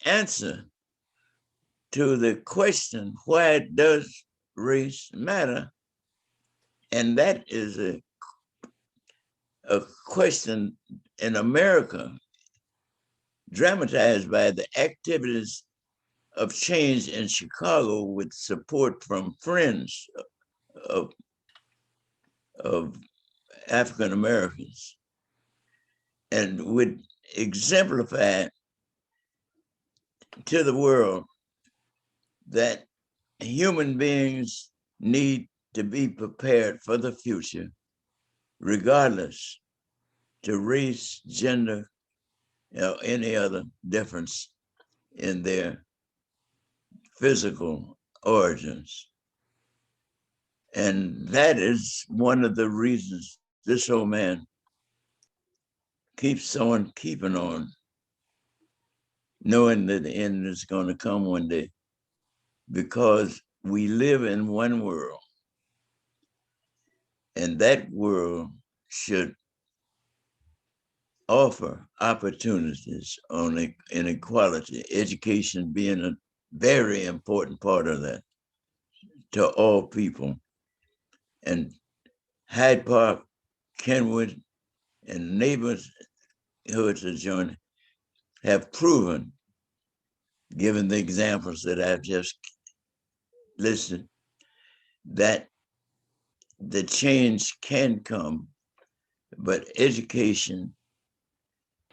answer to the question, why does race matter? And that is a question in America dramatized by the activities of change in Chicago with support from friends of African Americans, and would exemplify to the world that human beings need to be prepared for the future, regardless to race, gender, or any other difference in their physical origins. And that is one of the reasons this old man keeps on keeping on, knowing that the end is going to come one day, because we live in one world, and that world should offer opportunities on inequality, education being a very important part of that to all people. And Hyde Park, Kenwood, and neighborhoods adjoining have proven, given the examples that I've just listed, that the change can come, but education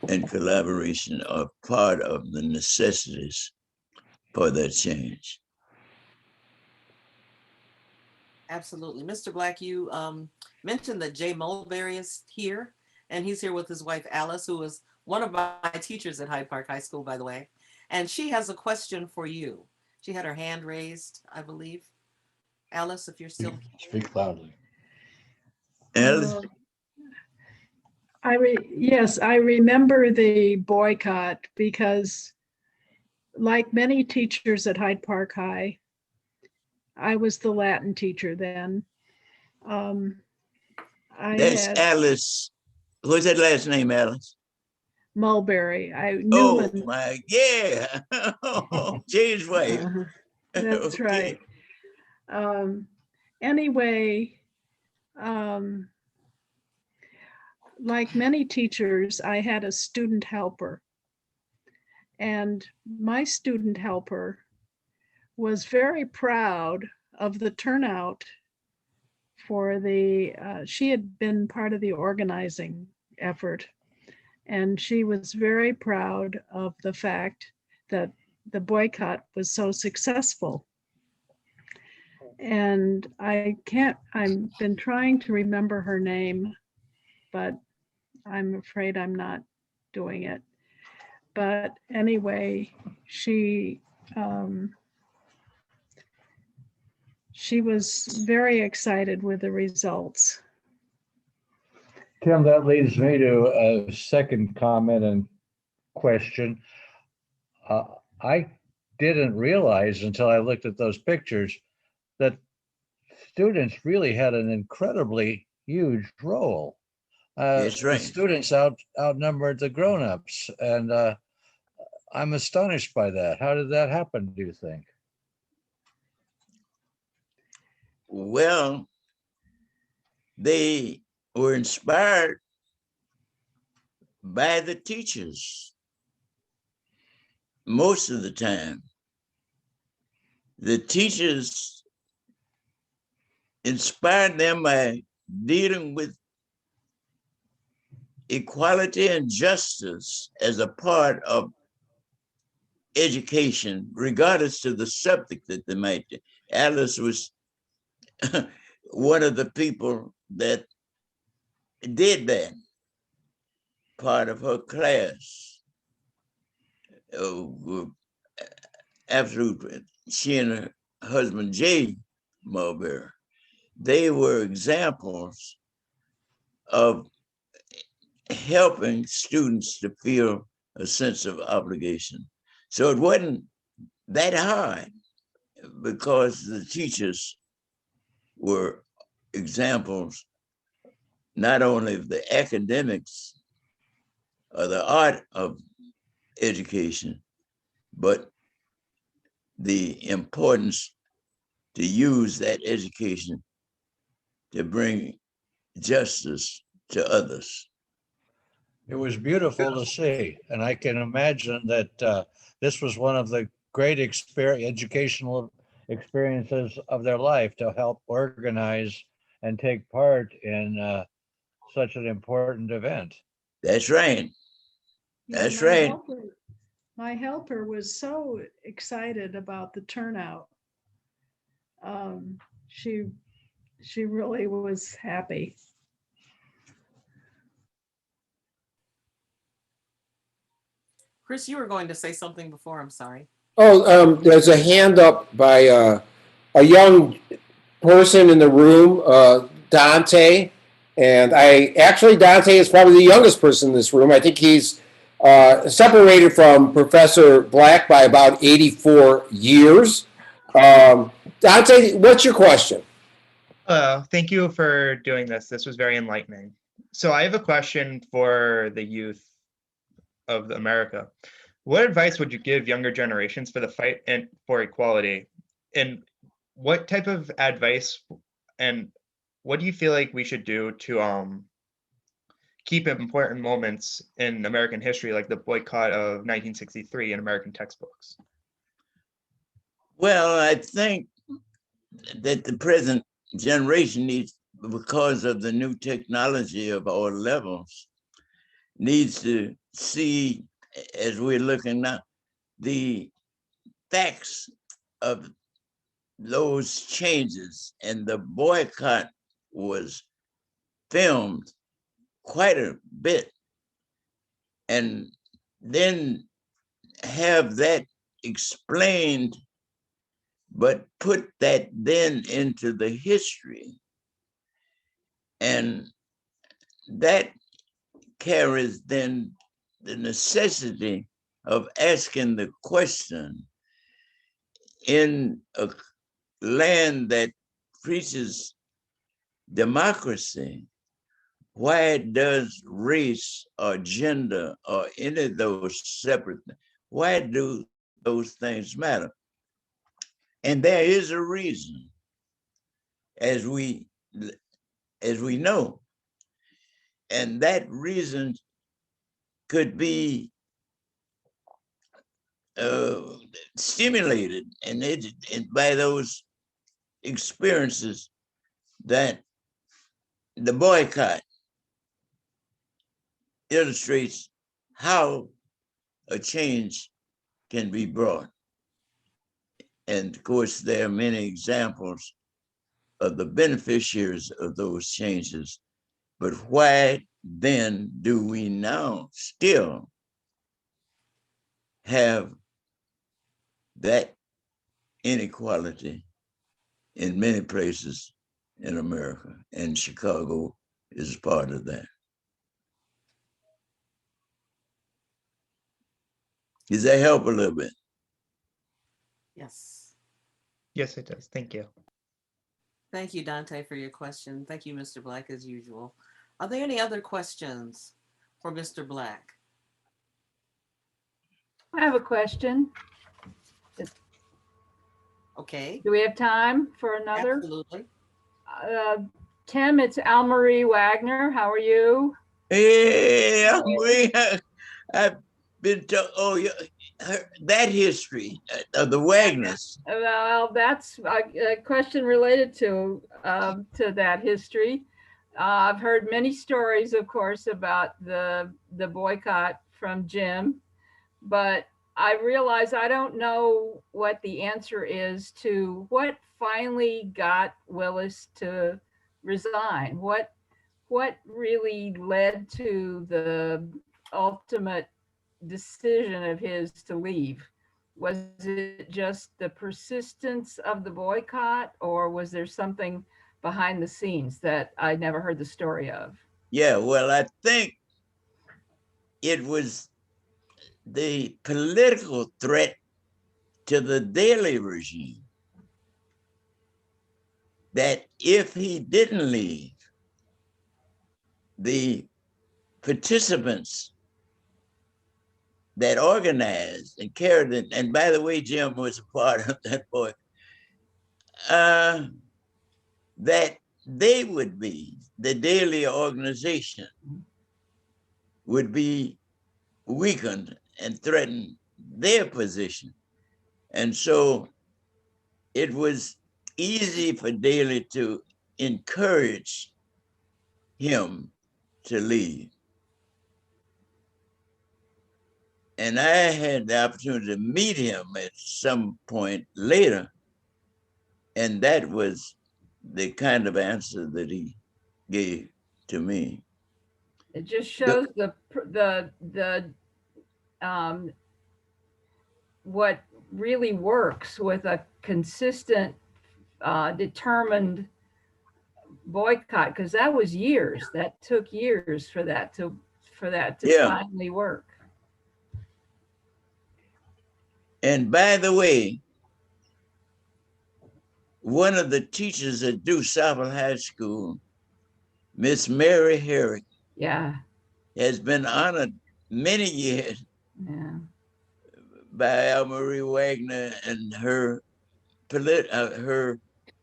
and collaboration are part of the necessities for that change. Absolutely. Mr. Black, you mentioned that Jay Mulberry is here, and he's here with his wife, Alice, who is one of my teachers at Hyde Park High School, by the way. And she has a question for you. She had her hand raised, I believe. Alice, if you're still here. Speak loudly. Alice? Yes, I remember the boycott because, like many teachers at Hyde Park High, I was the Latin teacher then. That's Alice. What's that last name, Alice? Mulberry. Oh my, yeah. Jay's wife. That's Okay. right. Anyway, like many teachers, I had a student helper. And my student helper was very proud of the turnout for she had been part of the organizing effort. And she was very proud of the fact that the boycott was so successful. And I've been trying to remember her name, but I'm afraid I'm not doing it. But anyway, she was very excited with the results. Tim, that leads me to a second comment and question. I didn't realize until I looked at those pictures that students really had an incredibly huge role. That's right. The students outnumbered the grown-ups, and I'm astonished by that. How did that happen, do you think? Well, they were inspired by the teachers most of the time. The teachers inspired them by dealing with equality and justice as a part of education, regardless of the subject that they might. Alice was one of the people that did that, part of her class. Absolutely. She and her husband, Jay Mulberry, they were examples of helping students to feel a sense of obligation. So it wasn't that hard because the teachers were examples not only of the academics or the art of education, but the importance to use that education to bring justice to others. It was beautiful to see, and I can imagine that this was one of the great educational experiences of their life to help organize and take part in such an important event. That's right. That's right. My helper was so excited about the turnout. She really was happy. Chris, you were going to say something before, I'm sorry. Oh, there's a hand up by a young person in the room, Dante. And Dante is probably the youngest person in this room. I think he's separated from Professor Black by about 84 years. Dante, what's your question? Thank you for doing this. This was very enlightening. So I have a question for the youth of America. What advice would you give younger generations for the fight for equality? And what type of advice and what do you feel like we should do to keep important moments in American history, like the boycott of 1963 in American textbooks? Well, I think that the present generation needs, because of the new technology of all levels, needs to see, as we're looking now, the facts of those changes, and the boycott was filmed quite a bit, and then have that explained, but put that then into the history. And that carries then the necessity of asking the question, in a land that preaches democracy, why does race or gender or any of those separate, why do those things matter? And there is a reason, as we know, and that reason could be stimulated and by those experiences that the boycott illustrates how a change can be brought. And of course, there are many examples of the beneficiaries of those changes. But why then do we now still have that inequality in many places in America? And Chicago is part of that. Does that help a little bit? Yes. Yes, it does. Thank you. Thank you, Dante, for your question. Thank you, Mr. Black, as usual. Are there any other questions for Mr. Black? I have a question. Okay. Do we have time for another? Absolutely. Tim, it's Al-Marie Wagner. How are you? Hey, I've been told, that history of the Wagners. Well, that's a question related to that history. I've heard many stories, of course, about the boycott from Jim, but I realize I don't know what the answer is to what finally got Willis to resign. What really led to the ultimate decision of his to leave? Was it just the persistence of the boycott, or was there something behind the scenes that I never heard the story of? Yeah, well, I think it was the political threat to the Daley regime that if he didn't leave, the participants that organized and carried it, and by the way, Jim was a part of that boycott, that they would be, the Daley organization would be weakened and threaten their position. And so it was easy for Daley to encourage him to leave. And I had the opportunity to meet him at some point later, and that was the kind of answer that he gave to me. It just shows what really works with a consistent, determined boycott, because that was years. That took years for that to finally work. And by the way, one of the teachers at DuSable High School, Miss Mary Herrick, has been honored many years by Al-Marie Wagner and her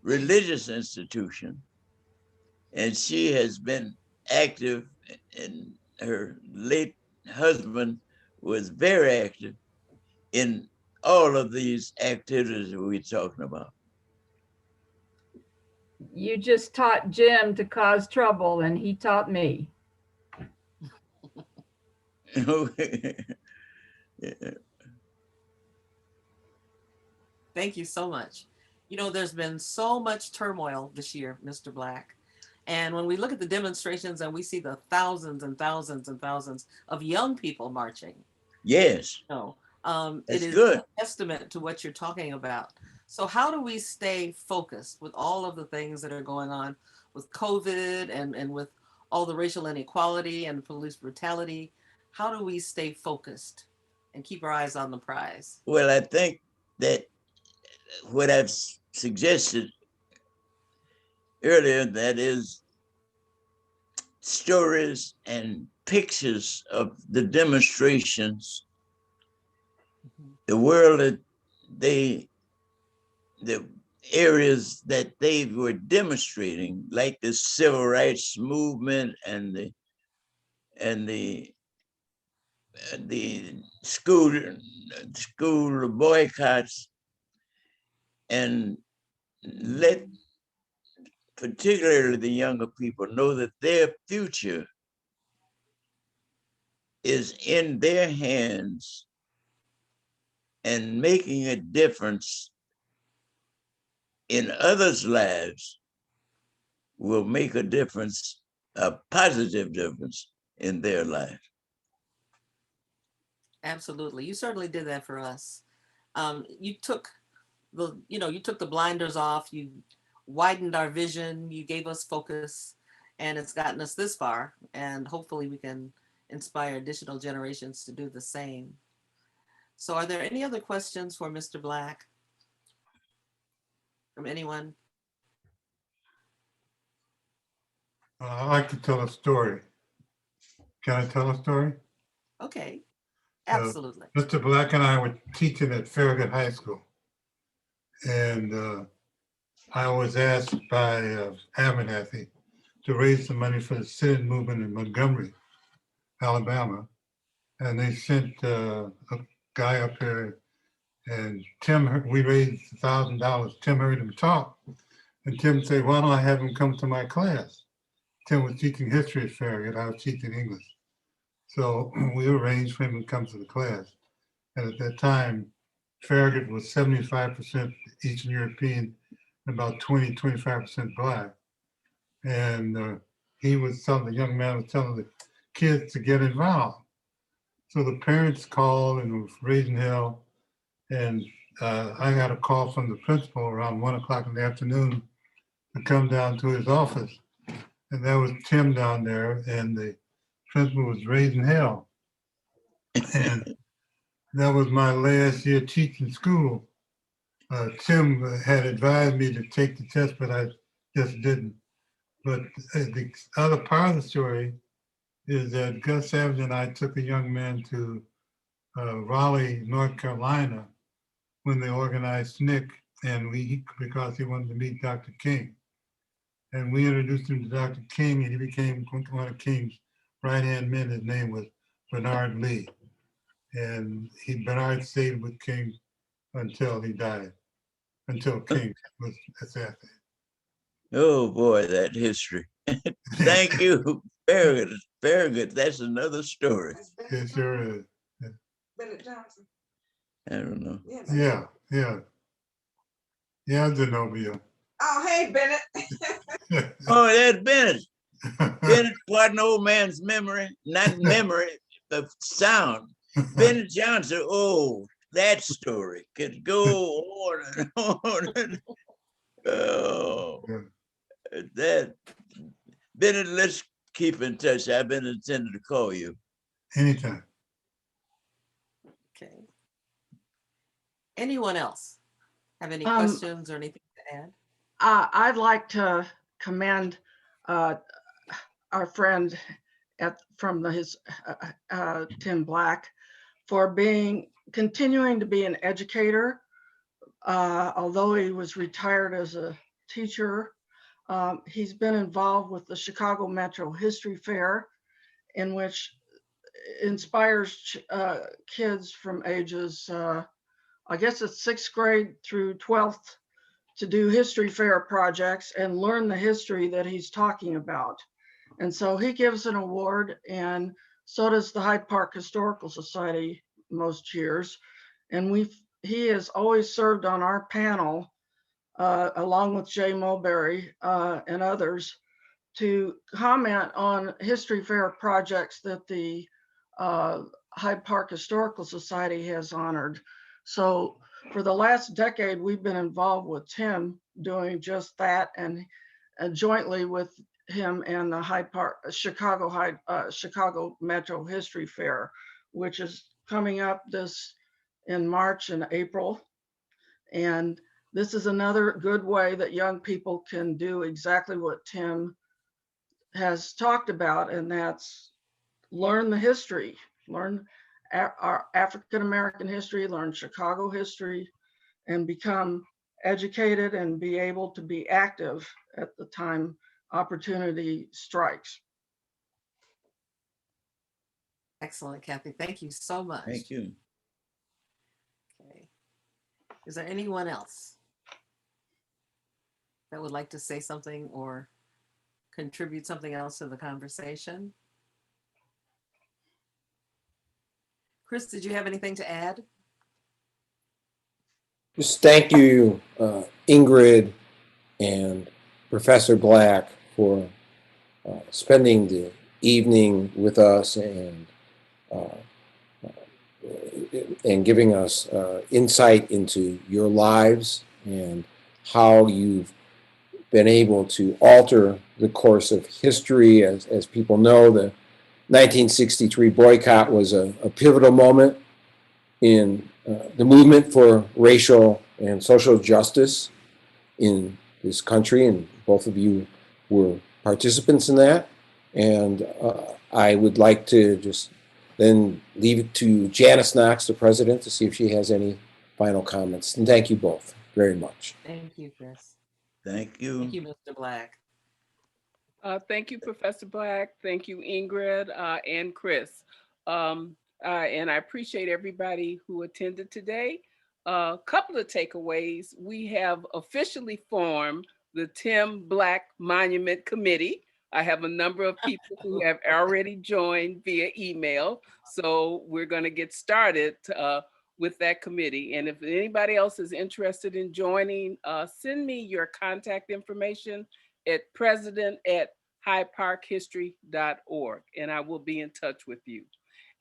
religious institution. And she has been active, and her late husband was very active in all of these activities we're talking about. You just taught Jim to cause trouble, and he taught me. Thank you so much. You know, there's been so much turmoil this year, Mr. Black. And when we look at the demonstrations and we see the thousands and thousands and thousands of young people marching. Yes. No, That's it is good. a testament to what you're talking about. So how do we stay focused with all of the things that are going on with COVID and with all the racial inequality and police brutality? How do we stay focused and keep our eyes on the prize? Well, I think that what I've suggested earlier, that is stories and pictures of the demonstrations, the world that the areas that they were demonstrating, like the civil rights movement and the school boycotts, and let particularly the younger people know that their future is in their hands, and making a difference in others' lives will make a difference, a positive difference in their life. Absolutely. You certainly did that for us. You took the blinders off, you widened our vision, you gave us focus, and it's gotten us this far. And hopefully we can inspire additional generations to do the same. So are there any other questions for Mr. Black from anyone? I'd like to tell a story. Can I tell a story? Okay, absolutely. Mr. Black and I were teaching at Farragut High School. And I was asked by Abernathy to raise some money for the sit-in movement in Montgomery, Alabama. And they sent a guy up here, and we raised $1,000. Tim heard him talk, and Tim said, why don't I have him come to my class? Tim was teaching history at Farragut, I was teaching English. So we arranged for him to come to the class. And at that time, Farragut was 75% Eastern European, and about 25% Black. And he was telling, the young man was telling the kids to get involved. So the parents called and was raising hell. And I got a call from the principal around 1 o'clock in the afternoon to come down to his office. And that was Tim down there, and the principal was raising hell. And that was my last year teaching school. Tim had advised me to take the test, but I just didn't. But the other part of the story is that Gus Savage and I took a young man to Raleigh, North Carolina, when they organized SNCC, and because he wanted to meet Dr. King. And we introduced him to Dr. King, and he became one of King's right-hand men. His name was Bernard Lee. And Bernard stayed with King until he died, until King was assassinated. Oh boy, that history. Thank you. Very good. Very good. That's another story. It sure is. Yeah. Bennett Johnson. I don't know. Yeah, Zenobia. Oh, hey, Bennett. Oh, that's Bennett. Bennett, pardon old man's memory, not memory, the sound. Bennett Johnson, oh, that story could go on and on. Oh, that. Bennett, let's keep in touch. I've been intending to call you. Anytime. Okay. Anyone else have any questions or anything to add? I'd like to commend our friend from his Tim Black for continuing to be an educator. Although he was retired as a teacher, he's been involved with the Chicago Metro History Fair, in which inspires kids from ages, I guess it's 6th grade through 12th, to do history fair projects and learn the history that he's talking about. And so he gives an award, and so does the Hyde Park Historical Society most years. And he has always served on our panel along with Jay Mulberry and others, to comment on history fair projects that the Hyde Park Historical Society has honored. So for the last decade, we've been involved with Tim doing just that, and jointly with him and the Chicago Metro History Fair, which is coming up in March and April. And this is another good way that young people can do exactly what Tim has talked about, and that's learn the history, learn our African-American history, learn Chicago history, and become educated and be able to be active at the time opportunity strikes. Excellent, Kathy. Thank you so much. Thank you. Okay. Is there anyone else that would like to say something or contribute something else to the conversation? Chris, did you have anything to add? Just thank you, Ingrid and Professor Black, for spending the evening with us and giving us insight into your lives and how you've been able to alter the course of history. As people know, the 1963 boycott was a pivotal moment in the movement for racial and social justice in this country, and both of you were participants in that. And I would like to just then leave it to Janice Knox, the president, to see if she has any final comments. And thank you both very much. Thank you, Chris. Thank you. Thank you, Mr. Black. Thank you, Professor Black. Thank you, Ingrid and Chris. And I appreciate everybody who attended today. A couple of takeaways. We have officially formed the Tim Black Monument Committee. I have a number of people who have already joined via email. So we're going to get started with that committee. And if anybody else is interested in joining, send me your contact information at president@hydeparkhistory.org, and I will be in touch with you.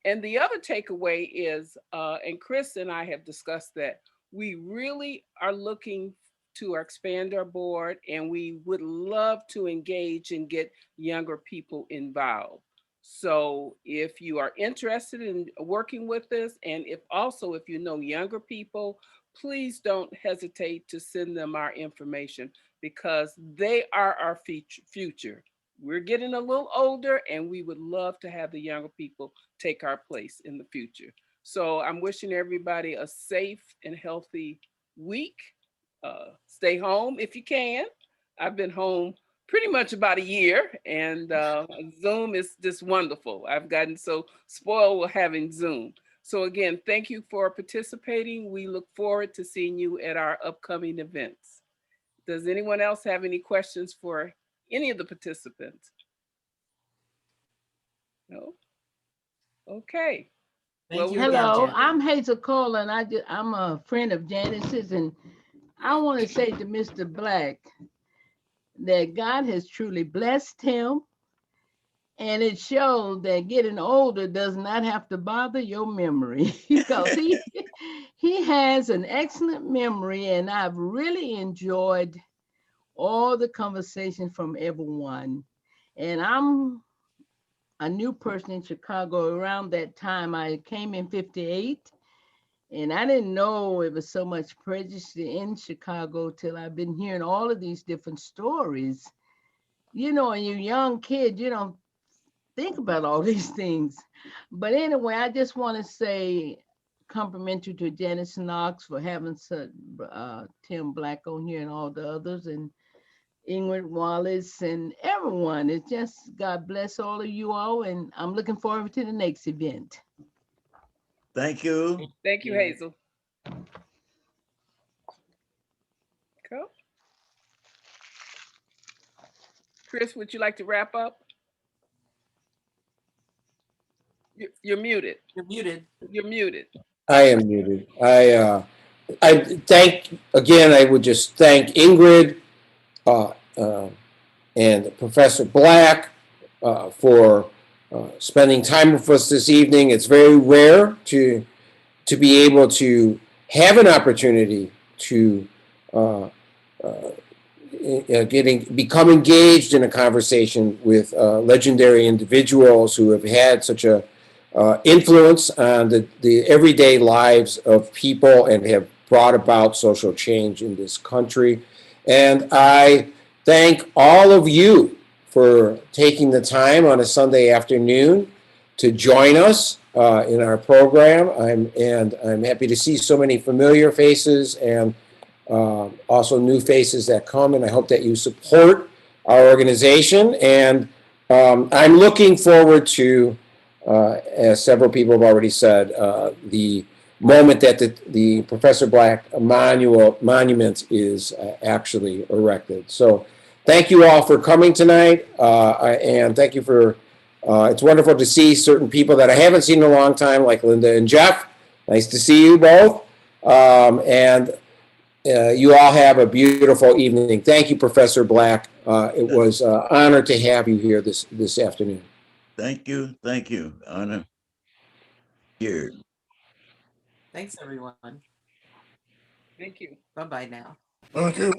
And the other takeaway is, and Chris and I have discussed that, we really are looking to expand our board, and we would love to engage and get younger people involved. So if you are interested in working with us, and if you know younger people, please don't hesitate to send them our information, because they are our future. We're getting a little older, and we would love to have the younger people take our place in the future. So I'm wishing everybody a safe and healthy week. Stay home if you can. I've been home pretty much about a year, and Zoom is just wonderful. I've gotten so spoiled with having Zoom. So again, thank you for participating. We look forward to seeing you at our upcoming events. Does anyone else have any questions for any of the participants? No? Okay. Thank you. Hello, I'm Hazel Cole, and I'm a friend of Janice's, and I want to say to Mr. Black that God has truly blessed him, and it shows that getting older does not have to bother your memory, because he has an excellent memory, and I've really enjoyed all the conversation from everyone. And I'm a new person in Chicago. Around that time, I came in 58, and I didn't know it was so much prejudice in Chicago till I've been hearing all of these different stories. You know, and you're a young kid, you don't think about all these things. But anyway, I just want to say complimentary to Janice Knox for having such Tim Black on here and all the others, and Ingrid Wallace and everyone. It's just God bless all of you all, and I'm looking forward to the next event. Thank you. Thank you, Hazel. Cool. Chris, would you like to wrap up? You're muted. You're muted. You're muted. I am muted. I I would just thank Ingrid and Professor Black for spending time with us this evening. It's very rare to be able to have an opportunity to become engaged in a conversation with legendary individuals who have had such a influence on the everyday lives of people and have brought about social change in this country. And I thank all of you for taking the time on a Sunday afternoon to join us in our program. I'm happy to see so many familiar faces and also new faces that come, and I hope that you support our organization. And I'm looking forward to, as several people have already said, the moment that the Professor Black monument is actually erected. So thank you all for coming tonight, and thank you for, it's wonderful to see certain people that I haven't seen in a long time, like Linda and Jeff. Nice to see you both. You all have a beautiful evening. Thank you, Professor Black. It was an honor to have you here this afternoon. Thank you. Thank you. Honor. Here. Thanks, everyone. Thank you. Bye-bye now. Thank you.